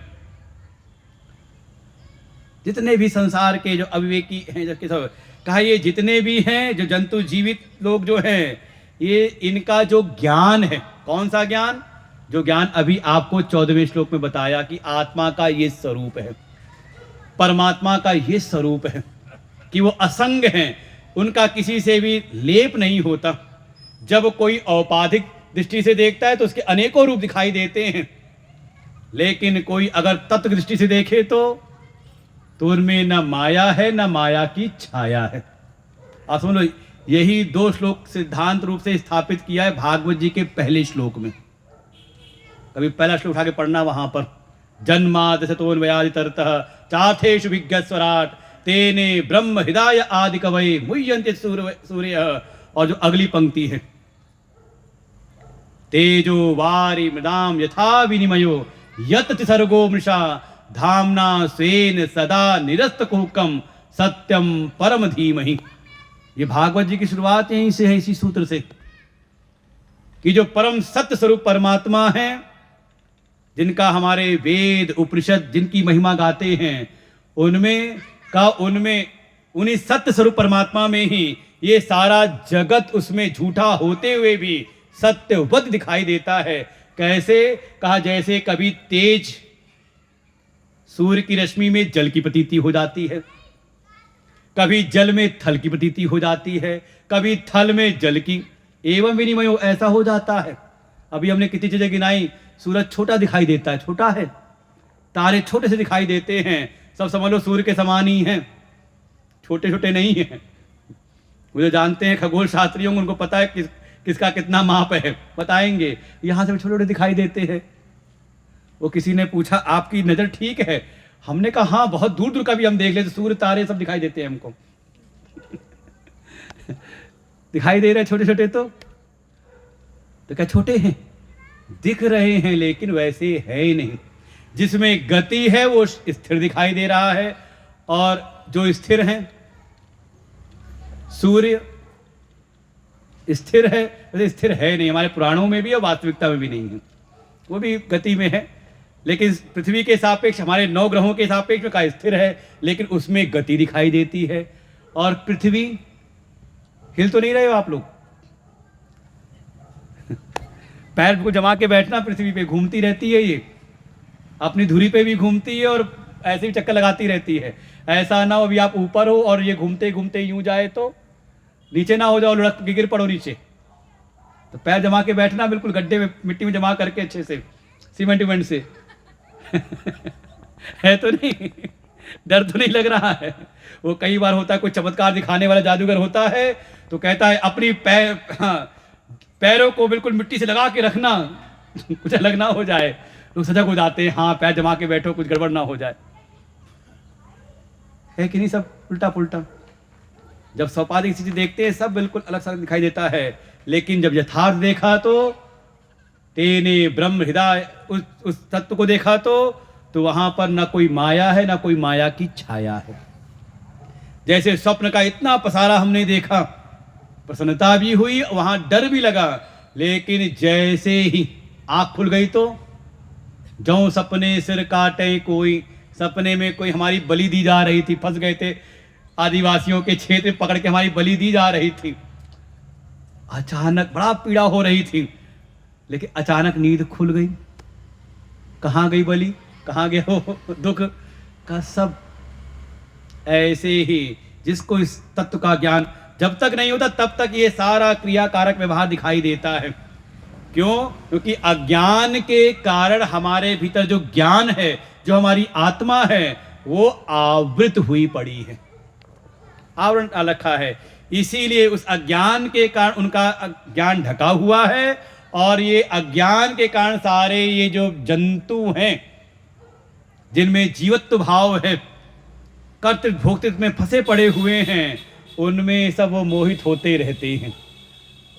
जितने भी संसार के जो अविवेकी हैं, जबकि सब कहा ये जितने भी हैं जो जंतु जीवित लोग जो हैं, ये इनका जो ज्ञान है, कौन सा ज्ञान, जो ज्ञान अभी आपको 14वें श्लोक में बताया कि आत्मा का ये स्वरूप है, परमात्मा का ये स्वरूप है कि वो असंग हैं, उनका किसी से भी लेप नहीं होता। जब कोई औपाधिक दृष्टि से देखता है तो उसके अनेकों रूप दिखाई देते हैं, लेकिन कोई अगर तत्व दृष्टि से देखे तो उनमें न माया है न माया की छाया है। आप समझ लो, यही 2 श्लोक सिद्धांत रूप से स्थापित किया है भागवत जी के पहले श्लोक में। कभी पहला श्लोक उठा के पढ़ना, वहां पर जन्मादशतोन्वयादितरतः चार्थेषु विज्ञस्वराट तेने ब्रह्म हृदय आदि कवये मुह्यन्ति सूर्य। और जो अगली पंक्ति है, तेजो वारि मृदाम यथा विनिमयो यत सर्गो मृषा धामना स्वेन सदा निरस्त कुहकम सत्यम परम धीमहि। ये भागवत जी की शुरुआत यहीं से है, इसी सूत्र से, कि जो परम सत्य स्वरूप परमात्मा है, जिनका हमारे वेद उपनिषद जिनकी महिमा गाते हैं, उन्हीं सत्य स्वरूप परमात्मा में ही ये सारा जगत उसमें झूठा होते हुए भी सत्यवत दिखाई देता है। कैसे, कहा जैसे कभी तेज सूर्य की रश्मि में जल की प्रतीति हो जाती है, कभी जल में थल की प्रतीति हो जाती है, कभी थल में जल की, एवं विनिमय ऐसा हो जाता है। अभी हमने कितनी चीजें गिनाई, सूरज छोटा दिखाई देता है, छोटा है, तारे छोटे से दिखाई देते हैं, सब समझ लो सूर्य के समान ही हैं, छोटे छोटे नहीं हैं। वो जो जानते हैं खगोल शास्त्री होंगे, उनको पता है किसका कितना माप है, बताएंगे। यहाँ से छोटे छोटे दिखाई देते हैं। वो किसी ने पूछा आपकी नज़र ठीक है, हमने कहा हाँ, बहुत दूर दूर का भी हम देख ले तो सूर्य तारे सब दिखाई देते हैं हमको दिखाई दे रहे छोटे छोटे, तो क्या छोटे हैं, दिख रहे हैं, लेकिन वैसे है ही नहीं। जिसमें गति है वो स्थिर दिखाई दे रहा है, और जो स्थिर है, सूर्य स्थिर है, वैसे स्थिर है नहीं, हमारे पुराणों में भी और वास्तविकता में भी नहीं है, वो भी गति में है। लेकिन पृथ्वी के सापेक्ष, हमारे 9 ग्रहों के सापेक्ष में का स्थिर है, लेकिन उसमें गति दिखाई देती है। और पृथ्वी, हिल तो नहीं रहे हो आप लोग पैर को जमा के बैठना, पृथ्वी पे घूमती रहती है, ये अपनी धुरी पे भी घूमती है और ऐसे ही चक्कर लगाती रहती है। ऐसा ना हो अभी आप ऊपर हो और ये घूमते घूमते यूं जाए तो नीचे ना हो जाओ, लुढ़क के गिर पड़ो नीचे। तो पैर जमा के बैठना, बिल्कुल गड्ढे में मिट्टी में जमा करके अच्छे से, सीमेंट विमेंट से है तो नहीं, डर तो नहीं लग रहा है। वो कई बार होता है, कोई चमत्कार दिखाने वाला जादूगर होता है तो कहता है अपनी पैरों को बिल्कुल मिट्टी से लगा के रखना कुछ अलग ना हो जाए। लोग सजग हो जाते हैं, हाँ पैर जमा के बैठो कुछ गड़बड़ ना हो जाए। है कि नहीं, सब उल्टा पुल्टा। जब सोपाधिक चीजें देखते हैं सब बिल्कुल अलग सा दिखाई देता है, लेकिन जब यथार्थ देखा तो तेने ब्रह्म हृदय, उस तत्व को देखा तो वहां पर ना कोई माया है ना कोई माया की छाया है। जैसे स्वप्न का इतना पसारा हमने देखा, प्रसन्नता भी हुई, वहां डर भी लगा, लेकिन जैसे ही आंख खुल गई तो जो सपने सिर काटे कोई, सपने में कोई हमारी बलि दी जा रही थी, फंस गए थे आदिवासियों के क्षेत्र पकड़ के, हमारी बलि दी जा रही थी। अचानक बड़ा पीड़ा हो रही थी, लेकिन अचानक नींद खुल गई। कहाँ गई बलि, कहाँ गया हो दुख का, सब ऐसे ही जिसको इस तत्व का ज्ञान जब तक नहीं होता तब तक ये सारा क्रियाकारक व्यवहार दिखाई देता है। क्यों? क्योंकि अज्ञान के कारण हमारे भीतर जो ज्ञान है, जो हमारी आत्मा है, वो आवृत हुई पड़ी है, आवरण रखा है। इसीलिए उस अज्ञान के कारण उनका ज्ञान ढका हुआ है, और ये अज्ञान के कारण सारे ये जो जंतु हैं जिनमें जीवत्व भाव है, कर्तृत्व भोक्तृत्व में फंसे पड़े हुए हैं, उनमें सब वो मोहित होते रहते हैं।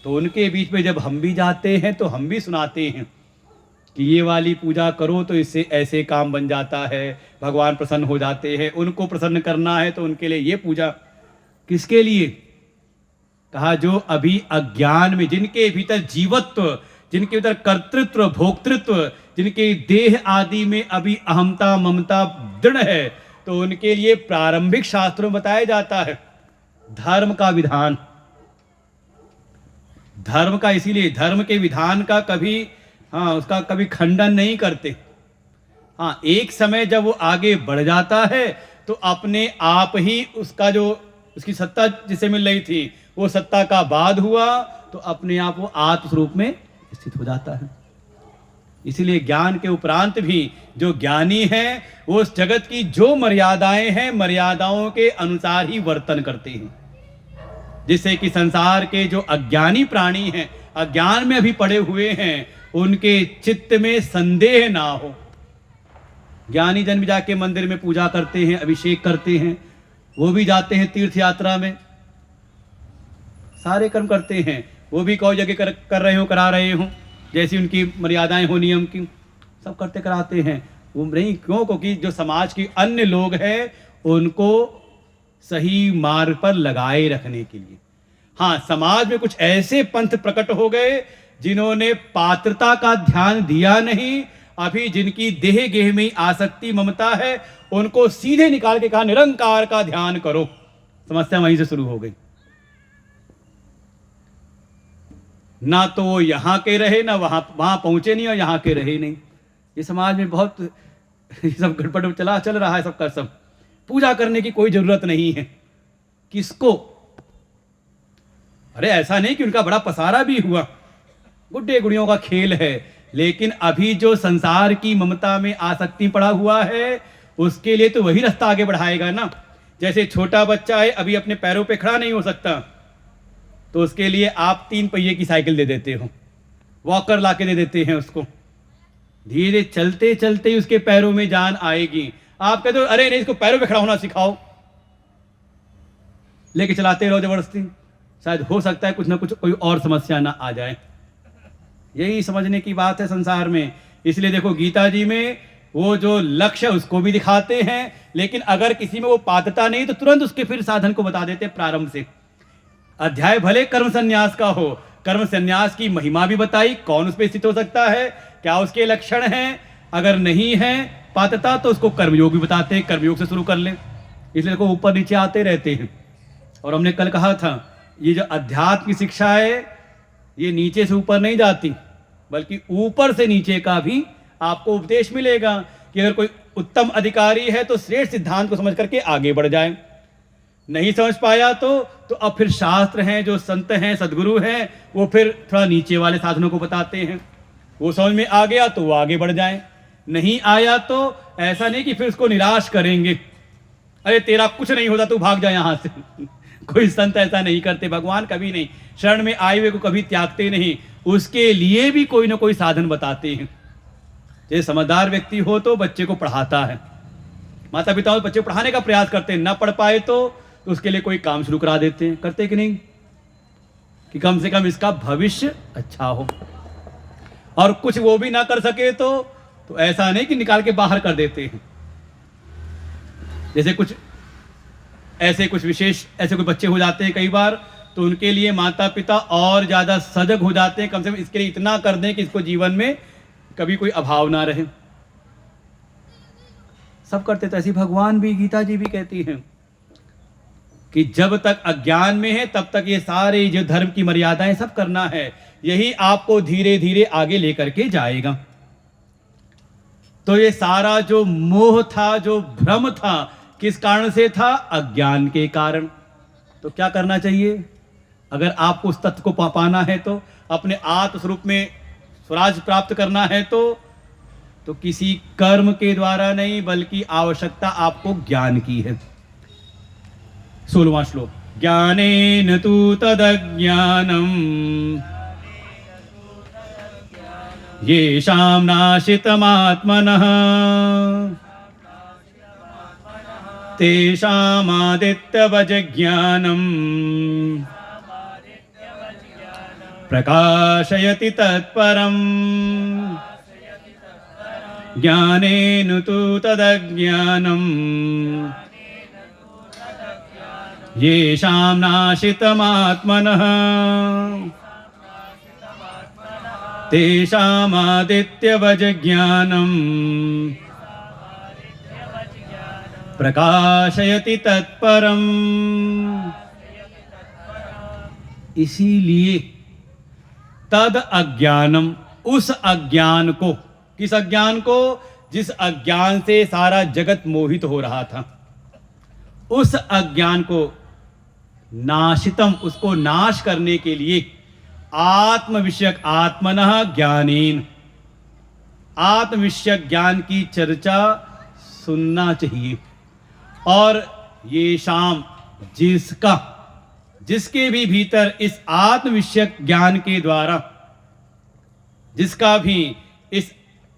तो उनके बीच में जब हम भी जाते हैं तो हम भी सुनाते हैं कि ये वाली पूजा करो तो इससे ऐसे काम बन जाता है, भगवान प्रसन्न हो जाते हैं। उनको प्रसन्न करना है तो उनके लिए ये पूजा। किसके लिए? कहा जो अभी अज्ञान में, जिनके भीतर जीवत्व, जिनके भीतर कर्तृत्व भोक्तृत्व, जिनके देह आदि में अभी अहमता ममता दृढ़ है, तो उनके लिए प्रारंभिक शास्त्रों में बताया जाता है धर्म का विधान। धर्म का, इसीलिए धर्म के विधान का कभी उसका कभी खंडन नहीं करते। एक समय जब वो आगे बढ़ जाता है तो अपने आप ही उसका जो उसकी सत्ता जिसे मिल रही थी वो सत्ता का बाद हुआ तो अपने आप वो आत्मस्वरूप में स्थित हो जाता है। इसीलिए ज्ञान के उपरांत भी जो ज्ञानी है वो उस जगत की जो मर्यादाएं हैं, मर्यादाओं के अनुसार ही वर्तन करते हैं, जिससे कि संसार के जो अज्ञानी प्राणी हैं, अज्ञान में अभी पड़े हुए हैं, उनके चित्त में संदेह ना हो। ज्ञानी जन भी जाके मंदिर में पूजा करते हैं, अभिषेक करते हैं, वो भी जाते हैं तीर्थ यात्रा में, सारे कर्म करते हैं, वो भी कोई जगह कर रहे हो, करा रहे हो, जैसी उनकी मर्यादाएं हो, नियम की, सब करते कराते हैं। वो नहीं क्यों? क्योंकि जो समाज के अन्य लोग हैं उनको सही मार्ग पर लगाए रखने के लिए। समाज में कुछ ऐसे पंथ प्रकट हो गए जिन्होंने पात्रता का ध्यान दिया नहीं, अभी जिनकी देह गेह में आसक्ति ममता है, उनको सीधे निकाल के कहा निरंकार का ध्यान करो। समस्या वहीं से शुरू हो गई। ना तो वो यहां के रहे, ना वहां पहुंचे नहीं, और यहां के रहे नहीं। ये समाज में बहुत सब गड़बड़ चल रहा है। सब पूजा करने की कोई जरूरत नहीं है। किसको? अरे ऐसा नहीं कि उनका बड़ा पसारा भी हुआ, गुड्डे गुड़ियों का खेल है, लेकिन अभी जो संसार की ममता में आसक्ति पड़ा हुआ है उसके लिए तो वही रास्ता आगे बढ़ाएगा ना। जैसे छोटा बच्चा है, अभी अपने पैरों पे खड़ा नहीं हो सकता, तो उसके लिए आप 3 पहिए की साइकिल दे देते हो, वॉकर लाके दे देते हैं उसको। धीरे चलते चलते ही उसके पैरों में जान आएगी। आप कहते हो अरे नहीं, इसको पैरों पे खड़ा होना सिखाओ, लेके चलाते रहो जबरदस्ती, शायद हो सकता है कुछ ना कुछ कोई और समस्या ना आ जाए। यही समझने की बात है संसार में। इसलिए देखो गीता जी में वो जो लक्ष्य उसको भी दिखाते हैं, लेकिन अगर किसी में वो पात्रता नहीं तो तुरंत उसके फिर साधन को बता देते प्रारंभ से। अध्याय भले कर्म संन्यास का हो, कर्म संन्यास की महिमा भी बताई, कौन उस पर स्थित हो सकता है, क्या उसके लक्षण हैं, अगर नहीं है पात्रता तो उसको कर्मयोग भी बताते हैं, कर्मयोग से शुरू कर ले। इसलिए देखो ऊपर नीचे आते रहते हैं। और हमने कल कहा था ये जो अध्यात्म की शिक्षा है ये नीचे से ऊपर नहीं जाती, बल्कि ऊपर से नीचे का भी आपको उपदेश मिलेगा कि अगर कोई उत्तम अधिकारी है तो श्रेष्ठ सिद्धांत को समझ करके आगे बढ़ जाए। नहीं समझ पाया तो अब फिर शास्त्र हैं, जो संत हैं, सदगुरु हैं, वो फिर थोड़ा नीचे वाले साधनों को बताते हैं। वो समझ में आ गया तो वो आगे बढ़ जाए, नहीं आया तो ऐसा नहीं कि फिर उसको निराश करेंगे, अरे तेरा कुछ नहीं होता तू भाग जा यहां से। कोई संत ऐसा नहीं करते, भगवान कभी नहीं, शरण में आए हुए को कभी त्यागते नहीं, उसके लिए भी कोई ना कोई साधन बताते हैं। जैसे समझदार व्यक्ति हो तो बच्चे को पढ़ाता है, माता पिता बच्चे को पढ़ाने का प्रयास करते हैं, ना पढ़ पाए तो उसके लिए कोई काम शुरू करा देते हैं, करते कि नहीं, कि कम से कम इसका भविष्य अच्छा हो। और कुछ वो भी ना कर सके तो ऐसा नहीं कि निकाल के बाहर कर देते हैं। जैसे कुछ ऐसे कुछ विशेष ऐसे कोई बच्चे हो जाते हैं कई बार, तो उनके लिए माता पिता और ज्यादा सजग हो जाते हैं, कम से कम इसके लिए इतना कर दें कि इसको जीवन में कभी कोई अभाव ना रहे। सब करते, तो ऐसी भगवान भी, गीता जी भी कहती हैं कि जब तक अज्ञान में है तब तक ये सारे जो धर्म की मर्यादाएं सब करना है, यही आपको धीरे धीरे आगे लेकर के जाएगा। तो ये सारा जो मोह था, जो भ्रम था, किस कारण से था? अज्ञान के कारण। तो क्या करना चाहिए? अगर आपको उस तत्व को पाना है, तो अपने आत्म स्वरूप में स्वराज प्राप्त करना है, तो किसी कर्म के द्वारा नहीं, बल्कि आवश्यकता आपको ज्ञान की है। 16वां श्लोक। ज्ञानेन तु तदज्ञानम् येषां नाशितमात्मनः तेषामादित्यवज्ञानम् प्रकाशयति तत्परम्। ज्ञानेन तु तदज्ञानम् येषां नाशितमात्मनः तेषामादित्यवज्ञानम् प्रकाशयति तत्परम्। इसीलिए तद अज्ञानम, उस अज्ञान को, किस अज्ञान को? जिस अज्ञान से सारा जगत मोहित हो रहा था, उस अज्ञान को नाशितम, उसको नाश करने के लिए आत्म विषयक, आत्मनः ज्ञानेन, आत्म विषयक ज्ञान की चर्चा सुनना चाहिए। और ये शाम जिसका, जिसके भी भीतर इस आत्म विषयक ज्ञान के द्वारा, जिसका भी इस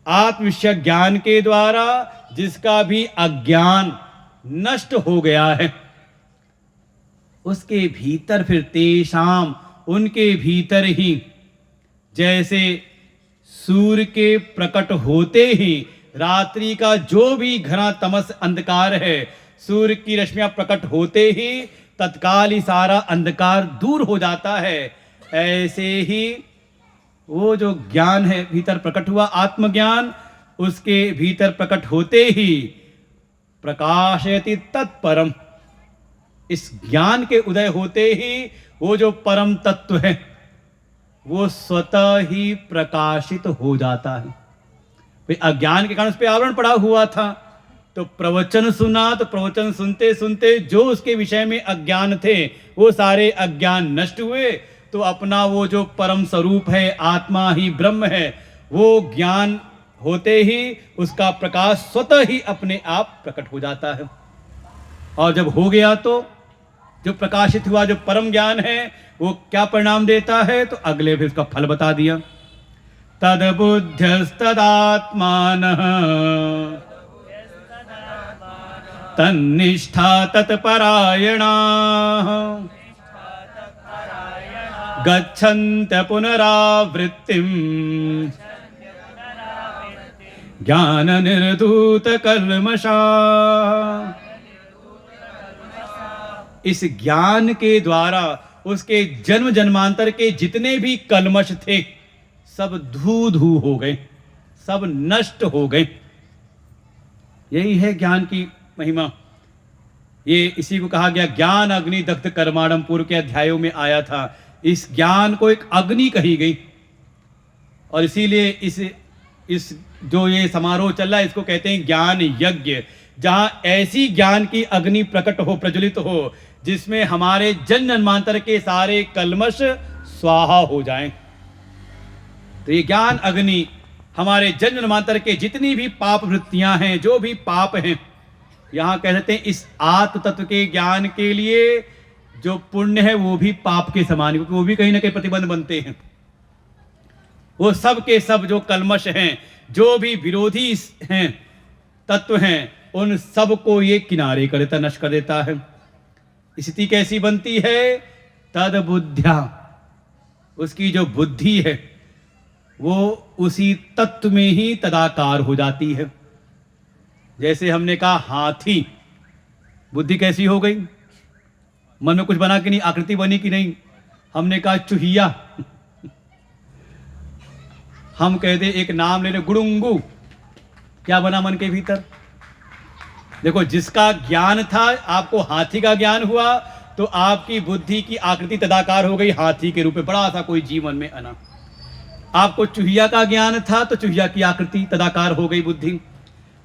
आत्म विषयक ज्ञान के द्वारा जिसका भी अज्ञान नष्ट हो गया है, उसके भीतर फिर तेषाम, उनके भीतर ही, जैसे सूर्य के प्रकट होते ही रात्रि का जो भी घना तमस अंधकार है, सूर्य की रश्मियां प्रकट होते ही तत्काल ही सारा अंधकार दूर हो जाता है। ऐसे ही वो जो ज्ञान है भीतर प्रकट हुआ, आत्मज्ञान, उसके भीतर प्रकट होते ही प्रकाशयति तत्परम, इस ज्ञान के उदय होते ही वो जो परम तत्व है वो स्वतः ही प्रकाशित हो जाता है। भाई अज्ञान के कारण उस पर आवरण पड़ा हुआ था, तो प्रवचन सुना, तो प्रवचन सुनते सुनते जो उसके विषय में अज्ञान थे वो सारे अज्ञान नष्ट हुए, तो अपना वो जो परम स्वरूप है, आत्मा ही ब्रह्म है, वो ज्ञान होते ही उसका प्रकाश स्वतः ही अपने आप प्रकट हो जाता है। और जब हो गया तो जो प्रकाशित हुआ जो परम ज्ञान है वो क्या परिणाम देता है, तो अगले भी उसका फल बता दिया। तद्बुद्ध्यस्तदात्मानः तन्निष्ठा तत्परायणाः गच्छन्त्य पुनरावृत्तिम् ज्ञाननिर्धूतकल्मषाः। इस ज्ञान के द्वारा उसके जन्म जन्मांतर के जितने भी कल्मष थे सब धू धू हो गए, सब नष्ट हो गए। यही है ज्ञान की महिमा। ये इसी को कहा गया ज्ञान अग्नि दग्ध कर्माणम, पूर्व के अध्यायों में आया था। इस ज्ञान को एक अग्नि कही गई, और इसीलिए इस जो ये समारोह चल रहा है इसको कहते हैं ज्ञान यज्ञ, जहां ऐसी ज्ञान की अग्नि प्रकट हो, प्रज्वलित हो, जिसमें हमारे जन्म जन्मांतर के सारे कल्मष स्वाहा हो जाएं। तो ये ज्ञान अग्नि हमारे जन्म जन्मांतर के जितनी भी पाप वृत्तियां हैं, जो भी पाप हैं, यहां कह सकते हैं इस आत्म तत्व के ज्ञान के लिए जो पुण्य है वो भी पाप के समान, क्योंकि वो भी कहीं ना कहीं प्रतिबंध बनते हैं। वो सब के सब जो कल्मष हैं, जो भी विरोधी हैं, तत्व हैं, उन सब को ये किनारे कर देता, नष्ट कर देता है। स्थिति कैसी बनती है? तद बुद्ध्या, उसकी जो बुद्धि है वो उसी तत्व में ही तदाकार हो जाती है। जैसे हमने कहा हाथी, बुद्धि कैसी हो गई? मन में कुछ बना कि नहीं, आकृति बनी कि नहीं? हमने कहा चूहिया, हम कह दे एक नाम ले ले गुड़ुंगू, क्या बना मन के भीतर? देखो, जिसका ज्ञान था, आपको हाथी का ज्ञान हुआ, तो आपकी बुद्धि की आकृति तदाकार हो गई हाथी के रूप में, बड़ा सा कोई जीवन में आना। आपको चूहिया का ज्ञान था तो चूहिया की आकृति तदाकार हो गई बुद्धि।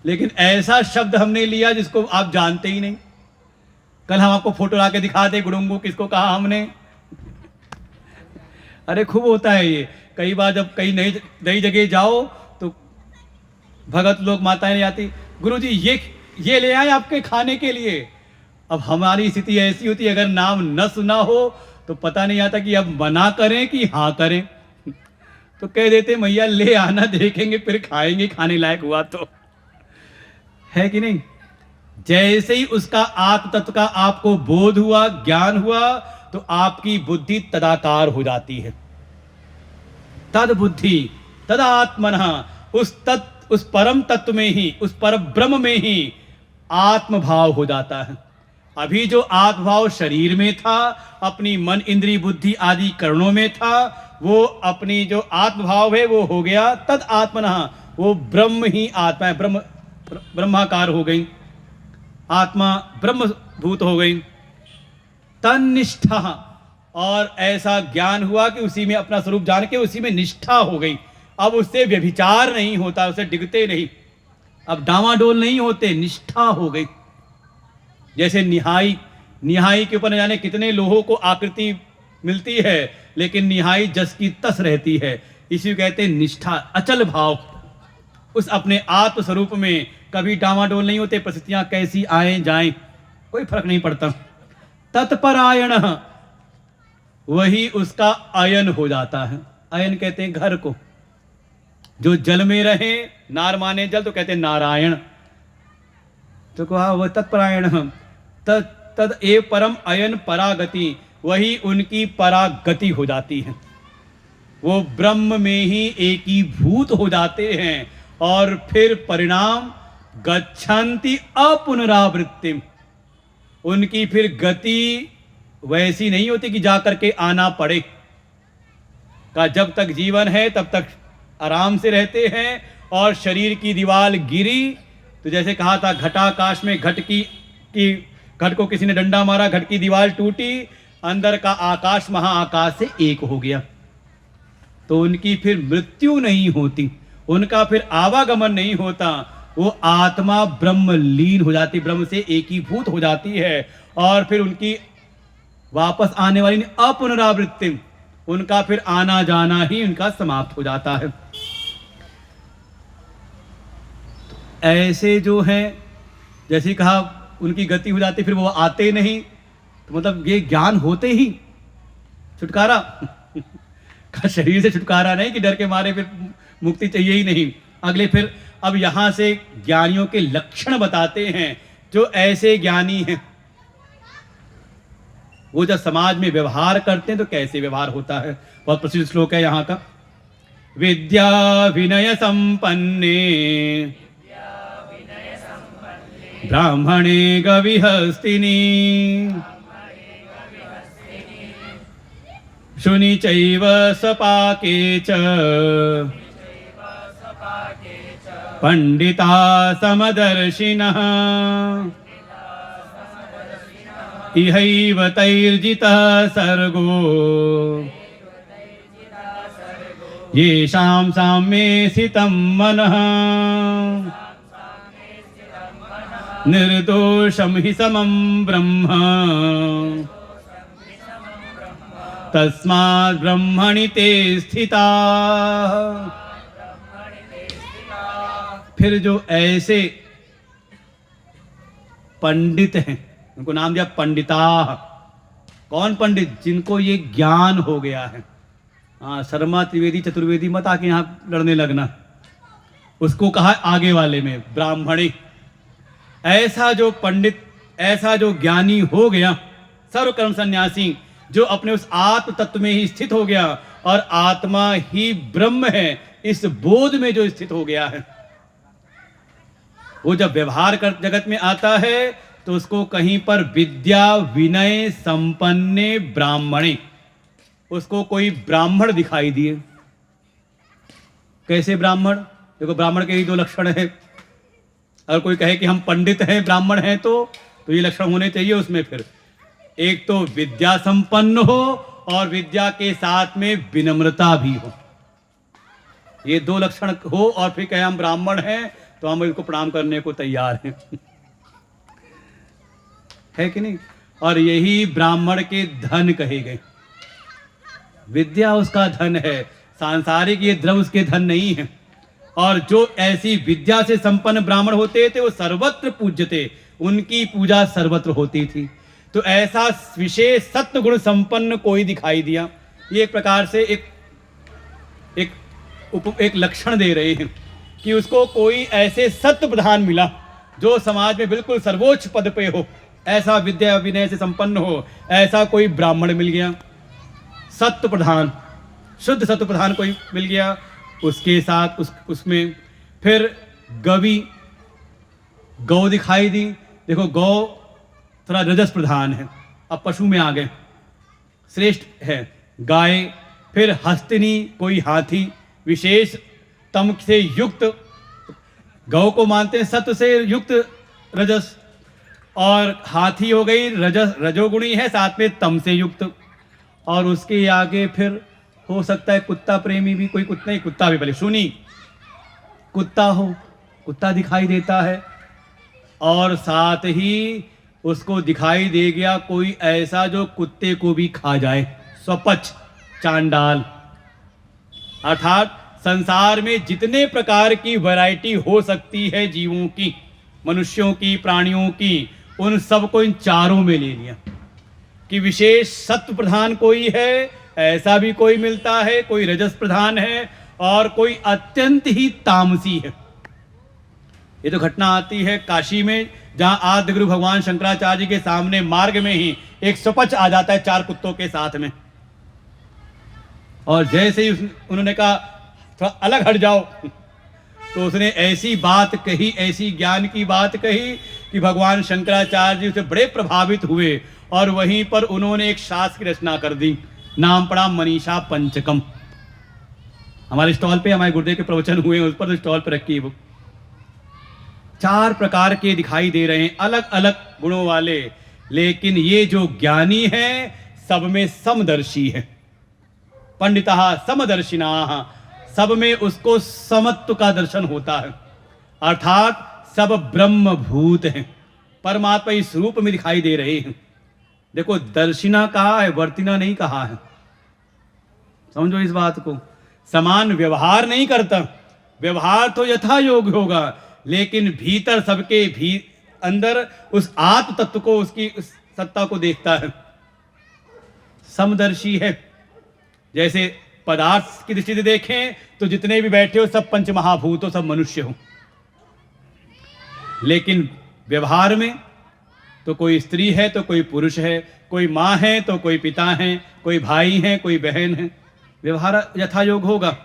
लेकिन ऐसा शब्द हमने लिया जिसको आप जानते ही नहीं, कल हम आपको फोटो ला के दिखा दे गुडुंगू किसको कहा हमने। अरे खूब होता है ये। कई बार जब कई नई जगह जाओ तो भगत लोग माताएं नहीं आती, गुरुजी ये ले आए आपके खाने के लिए। अब हमारी स्थिति ऐसी होती है, अगर नाम न सुना हो तो पता नहीं आता कि अब मना करें कि हाँ करें। तो कह देते मैया ले आना, देखेंगे फिर खाएंगे, खाने लायक हुआ तो। है कि नहीं? जैसे ही उसका आत्म तत्व का आपको बोध हुआ, ज्ञान हुआ, तो आपकी बुद्धि तदाकार हो जाती है। तद बुद्धि तदात्मनः, उस परम तत्व में ही, उस पर ब्रह्म में ही आत्म भाव हो जाता है। अभी जो आत्म भाव शरीर में था, अपनी मन इंद्री बुद्धि आदि करणों में था, वो अपनी जो आत्म भाव है वो हो गया तद आत्मनः, वो ब्रह्म ही आत्मा है, ब्रह्माकार हो गई, आत्मा ब्रह्म भूत हो गई। तन्निष्ठा, और ऐसा ज्ञान हुआ कि उसी में अपना स्वरूप जान के उसी में निष्ठा हो गई। अब उससे व्यभिचार नहीं होता, उससे डिगते नहीं, अब डामाडोल नहीं होते, निष्ठा हो गई। जैसे निहाई के ऊपर न जाने कितने लोहों को आकृति मिलती है, लेकिन निहाई जस की तस रहती है। इसी को कहते हैं निष्ठा, अचल भाव। उस अपने आत्म स्वरूप में कभी डामाडोल नहीं होते, परिस्थितियां कैसी आए जाएं कोई फर्क नहीं पड़ता। तत्परायण, वही उसका अयन हो जाता है। अयन कहते हैं घर को, जो जल में रहे, नार माने जल तो कहते हैं नारायण। तो कहा वह तत्परायण, तद एव परम अयन परागति, वही उनकी परागति हो जाती है। वो ब्रह्म में ही एकीभूत हो जाते हैं और फिर परिणाम गच्छन्ति अपुनरावृत्तिम, उनकी फिर गति वैसी नहीं होती कि जा करके आना पड़े। का जब तक जीवन है तब तक आराम से रहते हैं, और शरीर की दीवार गिरी तो जैसे कहा था घटाकाश में घट को किसी ने डंडा मारा, घट की दीवार टूटी, अंदर का आकाश महाआकाश से एक हो गया। तो उनकी फिर मृत्यु नहीं होती, उनका फिर आवागमन नहीं होता, वो आत्मा ब्रह्म लीन हो जाती, ब्रह्म से एकीभूत हो जाती है, और फिर उनकी वापस आने वाली अपुनरावृत्ति, उनका फिर आना जाना ही उनका समाप्त हो जाता है। तो ऐसे जो हैं, जैसे कहा उनकी गति हो जाती, फिर वो आते नहीं, तो मतलब ये ज्ञान होते ही छुटकारा का शरीर से छुटकारा नहीं कि डर के मारे फिर मुक्ति चाहिए ही नहीं। अगले फिर अब यहां से ज्ञानियों के लक्षण बताते हैं। जो ऐसे ज्ञानी हैं, वो जब समाज में व्यवहार करते हैं तो कैसे व्यवहार होता है। बहुत प्रसिद्ध श्लोक है यहाँ का, विद्या विनय संपन्ने ब्राह्मणे गविहस्तिनी शुनि चैव सपाके च पंडिता समदर्शिनः इहैव तैर्जितः सर्गो येषां साम्ये स्थितं मनः निर्दोषं हि समं ब्रह्म तस्माद् ब्रह्मणि ते स्थिता। फिर जो ऐसे पंडित हैं, उनको नाम दिया पंडिता। कौन पंडित? जिनको ये ज्ञान हो गया है। हाँ, शर्मा त्रिवेदी चतुर्वेदी मत आके यहाँ लड़ने लगना, उसको कहा आगे वाले में ब्राह्मणी। ऐसा जो पंडित, ऐसा जो ज्ञानी हो गया, सर्वकर्म सन्यासी, जो अपने उस आत्म तत्व में ही स्थित हो गया और आत्मा ही ब्रह्म है, इस बोध में जो स्थित हो गया है, वो जब व्यवहार कर जगत में आता है तो उसको कहीं पर विद्या विनय संपन्ने ब्राह्मणे, उसको कोई ब्राह्मण दिखाई दिए। कैसे ब्राह्मण? देखो, ब्राह्मण के ही दो लक्षण है। अगर कोई कहे कि हम पंडित हैं, ब्राह्मण हैं, तो ये लक्षण होने चाहिए उसमें। फिर एक तो विद्या संपन्न हो और विद्या के साथ में विनम्रता भी हो। ये दो लक्षण हो और फिर कहे हम ब्राह्मण हैं, तो हम इनको प्रणाम करने को तैयार हैं। है कि नहीं? और यही ब्राह्मण के धन कहे गए। विद्या उसका धन है, सांसारिक ये द्रव्य उसके धन नहीं है। और जो ऐसी विद्या से संपन्न ब्राह्मण होते थे वो सर्वत्र पूज्य थे, उनकी पूजा सर्वत्र होती थी। तो ऐसा विशेष सत्व गुण संपन्न कोई दिखाई दिया। ये एक प्रकार से एक लक्षण दे रहे हैं कि उसको कोई ऐसे सत्व प्रधान मिला जो समाज में बिल्कुल सर्वोच्च पद पे हो, ऐसा विद्या विनय से संपन्न हो, ऐसा कोई ब्राह्मण मिल गया, सत्व प्रधान, शुद्ध सत्व प्रधान कोई मिल गया। उसके साथ उसमें फिर गौ दिखाई दी। देखो गौ थोड़ा रजस प्रधान है, अब पशु में आ गए, श्रेष्ठ है गाय। फिर हस्तिनी कोई हाथी, विशेष तम से युक्त, गौ को मानते हैं सत्व से युक्त रजस, और हाथी हो गई रजोगुणी है, साथ में तम से युक्त। और उसके आगे फिर हो सकता है कुत्ता प्रेमी भी, कोई कुत्ता नहीं, कुत्ता भी भले सुनी कुत्ता हो, कुत्ता दिखाई देता है। और साथ ही उसको दिखाई दे गया कोई ऐसा जो कुत्ते को भी खा जाए, स्वपच चांडाल। अर्थात संसार में जितने प्रकार की वैरायटी हो सकती है जीवों की, मनुष्यों की, प्राणियों की, उन सबको इन चारों में ले लिया कि विशेष सत्व प्रधान कोई है, ऐसा भी कोई मिलता है, कोई रजस प्रधान है, और कोई अत्यंत ही तामसी है। ये तो घटना आती है काशी में, जहां आद्य गुरु भगवान शंकराचार्य के सामने मार्ग में ही एक स्वपच आ जाता है 4 कुत्तों के साथ में, और जैसे ही उन्होंने कहा थोड़ा अलग हट जाओ, तो उसने ऐसी बात कही, ऐसी ज्ञान की बात कही कि भगवान शंकराचार्य जी उसे बड़े प्रभावित हुए, और वहीं पर उन्होंने एक शास्त्र की रचना कर दी, नाम पड़ा मनीषा पंचकम। हमारे स्टॉल पे हमारे गुरुदेव के प्रवचन हुए, उस पर स्टॉल पे रखी है वो। 4 प्रकार के दिखाई दे रहे हैं, अलग अलग गुणों वाले, लेकिन ये जो ज्ञानी है सब में समदर्शी है। पंडितः समदर्शिनाः, सब में उसको समत्व का दर्शन होता है, अर्थात सब ब्रह्म भूत हैं, परमात्मा इस रूप में दिखाई दे रहे हैं। देखो दर्शिना कहा है, वर्तिना नहीं कहा है, समझो इस बात को। समान व्यवहार नहीं करता, व्यवहार तो यथा योग्य होगा, लेकिन भीतर सबके अंदर उस आत्म तत्व को, उसकी उस सत्ता को देखता है, समदर्शी है। जैसे पदार्थ की दृष्टि से देखें तो जितने भी बैठे हो सब पंचमहाभूत हो, सब मनुष्य हो, लेकिन व्यवहार में तो कोई स्त्री है तो कोई पुरुष है, कोई माँ है तो कोई पिता है, कोई भाई है, कोई बहन है। व्यवहार यथायोग होगा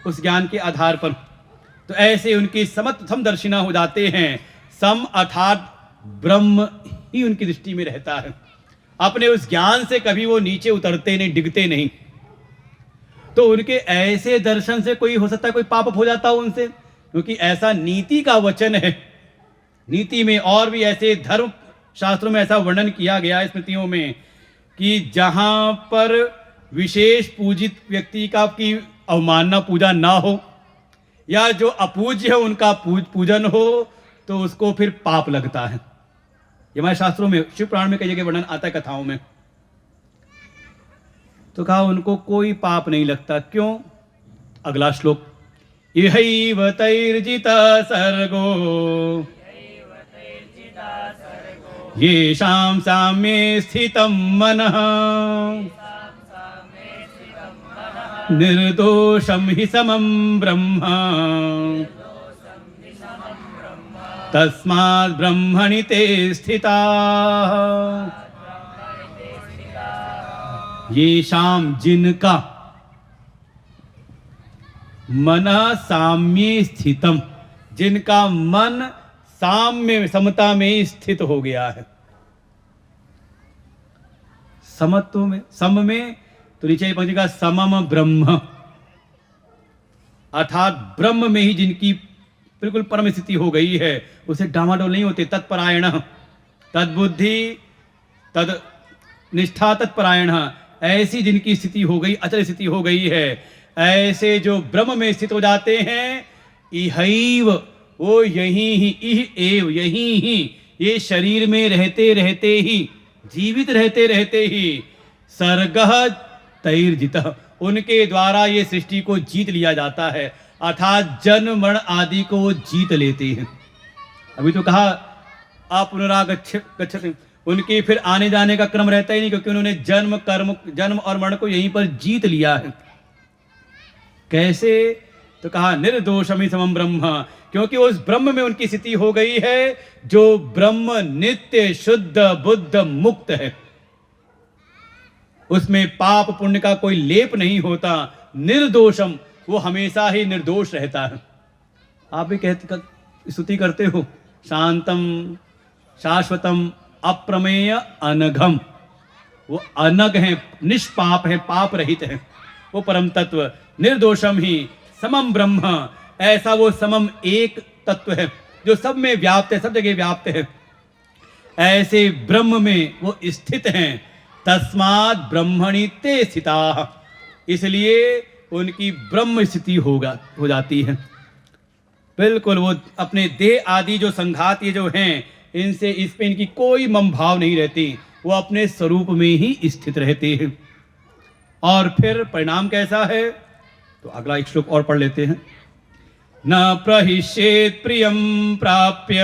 उस ज्ञान के आधार पर। तो ऐसे उनकी समदर्शिना हो जाते हैं। सम अर्थात ब्रह्म ही उनकी दृष्टि में रहता है, अपने उस ज्ञान से कभी वो नीचे उतरते नहीं, डिगते नहीं। तो उनके ऐसे दर्शन से कोई हो सकता है कोई पाप हो जाता हो उनसे, क्योंकि ऐसा नीति का वचन है। नीति में और भी ऐसे धर्म शास्त्रों में ऐसा वर्णन किया गया है स्मृतियों में कि जहां पर विशेष पूजित व्यक्ति का की अवमानना पूजा ना हो, या जो अपूज्य है उनका पूजन हो, तो उसको फिर पाप लगता है। ये हमारे शास्त्रों में, शिव पुराण में कई जगह वर्णन आता है, कथाओं में। तो कहा उनको कोई पाप नहीं लगता। क्यों? अगला श्लोक, इहैव तैर्जिता सर्गो येषां साम्ये स्थितं मनः निर्दोषं हि समं ब्रह्म तस्माद् ब्रह्मणि ते स्थिताः। येषां, जिनका, मन साम्ये स्थितम, जिनका मन साम्य समता में स्थित हो गया है। समत्व में, सम में, तो नीचे पंक्ति का समम ब्रह्म, अर्थात ब्रह्म में ही जिनकी बिल्कुल परम स्थिति हो गई है, उसे डामाडोल नहीं होते। तत्परायण, तद्बुद्धि, तद निष्ठा, तत्परायण, ऐसी जिनकी स्थिति हो गई, अचल स्थिति हो गई है, ऐसे जो ब्रह्म में स्थित हो जाते हैं, इहैव, वो यही ही, इह एव, यही ही, ये शरीर में रहते रहते ही, जीवित रहते रहते ही सर्गः तैर्जितः, उनके द्वारा ये सृष्टि को जीत लिया जाता है, अर्थात जन्म मरण आदि को वो जीत लेते हैं। अभी तो कहा अपुनरागच्छति, उनकी फिर आने जाने का क्रम रहता ही नहीं, क्योंकि उन्होंने जन्म और मरण को यहीं पर जीत लिया है। कैसे? तो कहा निर्दोषमि समम ब्रह्म, क्योंकि उस ब्रह्म में उनकी स्थिति हो गई है जो ब्रह्म नित्य शुद्ध बुद्ध मुक्त है, उसमें पाप पुण्य का कोई लेप नहीं होता। निर्दोषम, वो हमेशा ही निर्दोष रहता है। आप भी स्तुति करते हो, शांतम शाश्वतम अप्रमेय अनघम, वो अनग है, निष्पाप है, पाप रहित है, वो परम तत्व। निर्दोषम ही समम ब्रह्म, ऐसा वो समम एक तत्व है जो सब में व्याप्त है, सब जगह व्याप्त है। ऐसे ब्रह्म में वो स्थित हैं। तस्मात् ब्रह्मणि ते स्थिता, इसलिए उनकी ब्रह्म स्थिति हो जाती है। बिल्कुल वो अपने देह आदि जो संघात ये जो हैं, इनसे इस पे इनकी कोई मम भाव नहीं रहती, वो अपने स्वरूप में ही स्थित रहते हैं। और फिर परिणाम कैसा है? तो अगला एक श्लोक और पढ़ लेते हैं। न प्रहिष्येत् प्रियं प्राप्य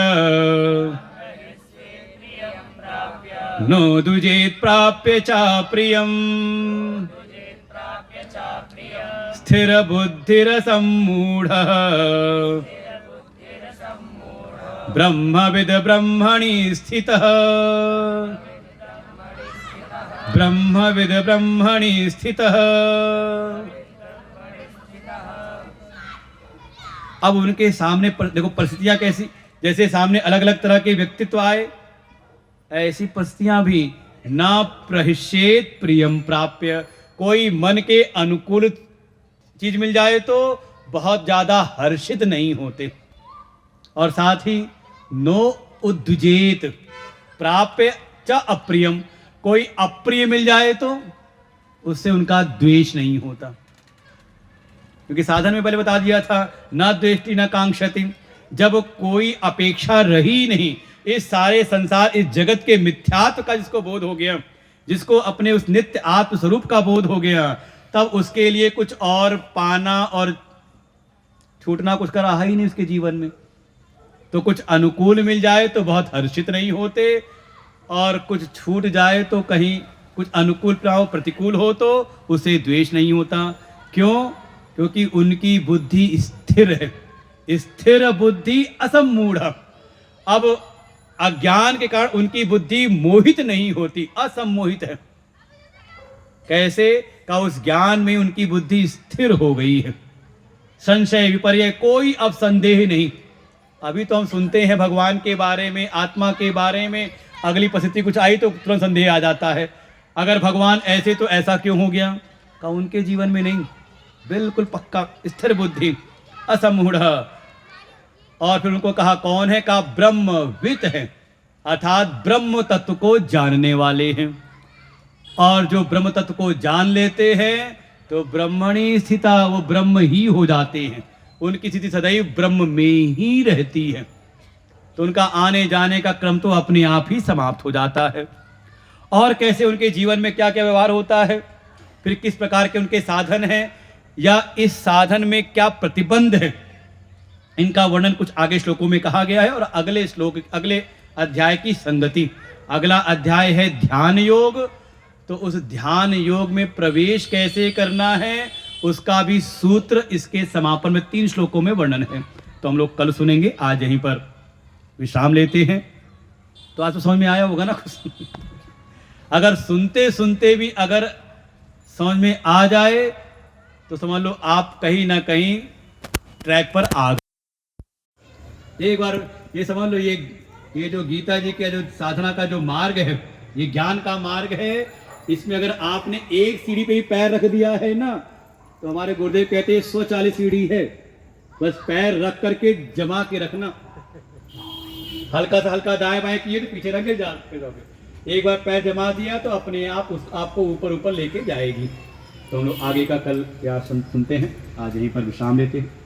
नो दुजेत् प्राप्य च प्रियं स्थिर बुद्धिरसम्मूढः ब्रह्मविद ब्रह्मणि स्थितः, ब्रह्मविद ब्रह्मणि स्थितः। अब उनके सामने देखो परिस्थितियां कैसी, जैसे सामने अलग अलग तरह के व्यक्तित्व आए, ऐसी परिस्थितियां भी। न प्रहिष्येत् प्रियम प्राप्य, कोई मन के अनुकूल चीज मिल जाए तो बहुत ज्यादा हर्षित नहीं होते, और साथ ही नो उद्विजेत प्राप्य च अप्रियम, कोई अप्रिय मिल जाए तो उससे उनका द्वेष नहीं होता, क्योंकि साधन में पहले बता दिया था न द्वेष्टि न कांक्षति। जब कोई अपेक्षा रही नहीं, इस सारे संसार इस जगत के मिथ्यात्व का जिसको बोध हो गया, जिसको अपने उस नित्य आत्म स्वरूप का बोध हो गया, तब उसके लिए कुछ और पाना और छूटना कुछ का रहा ही नहीं उसके जीवन में। तो कुछ अनुकूल मिल जाए तो बहुत हर्षित नहीं होते, और कुछ छूट जाए तो कहीं कुछ अनुकूल प्रतिकूल हो तो उसे द्वेष नहीं होता। क्यों? क्योंकि उनकी बुद्धि स्थिर है, स्थिर बुद्धि असम्मूढ़। अब अज्ञान के कारण उनकी बुद्धि मोहित नहीं होती, असम्मोहित है। कैसे? का उस ज्ञान में उनकी बुद्धि स्थिर हो गई है, संशय विपर्य कोई अब संदेह नहीं। अभी तो हम सुनते हैं भगवान के बारे में, आत्मा के बारे में, अगली परिस्थिति कुछ आई तो तुरंत संदेह आ जाता है, अगर भगवान ऐसे तो ऐसा क्यों हो गया? का उनके जीवन में नहीं, बिल्कुल पक्का स्थिर बुद्धि असम्मूढ़। और फिर उनको कहा कौन है? का ब्रह्मविद है, अर्थात ब्रह्म तत्व को जानने वाले हैं। और जो ब्रह्म तत्व को जान लेते हैं तो ब्रह्मणि स्थिता, वो ब्रह्म ही हो जाते हैं, उनकी स्थिति सदैव ब्रह्म में ही रहती है। तो उनका आने जाने का क्रम तो अपने आप ही समाप्त हो जाता है। और कैसे उनके जीवन में क्या क्या व्यवहार होता है, फिर किस प्रकार के उनके साधन हैं, या इस साधन में क्या प्रतिबंध है, इनका वर्णन कुछ आगे श्लोकों में कहा गया है। और अगले अध्याय की संगति, अगला अध्याय है ध्यान योग। तो उस ध्यान योग में प्रवेश कैसे करना है उसका भी सूत्र इसके समापन में 3 श्लोकों में वर्णन है। तो हम लोग कल सुनेंगे, आज यहीं पर विश्राम लेते हैं। तो आज तो समझ में आया होगा ना कुछ। अगर सुनते सुनते भी अगर समझ में आ जाए तो समझ लो आप कहीं ना कहीं ट्रैक पर आ गए। एक बार ये समझ लो, ये जो गीता जी के जो साधना का जो मार्ग है, ये ज्ञान का मार्ग है। इसमें अगर आपने एक सीढ़ी पे ही पैर रख दिया है ना, तो हमारे गुरुदेव कहते हैं 140 सीढ़ी है, बस पैर रख करके जमा के रखना, हल्का सा हल्का दाएं बाएं किए तो पीछे रख जाओगे। एक बार पैर जमा दिया तो अपने आप आपको ऊपर ऊपर लेके जाएगी। तो हम लोग आगे का कल क्या सुनते हैं, आज यहीं पर विश्राम लेते हैं।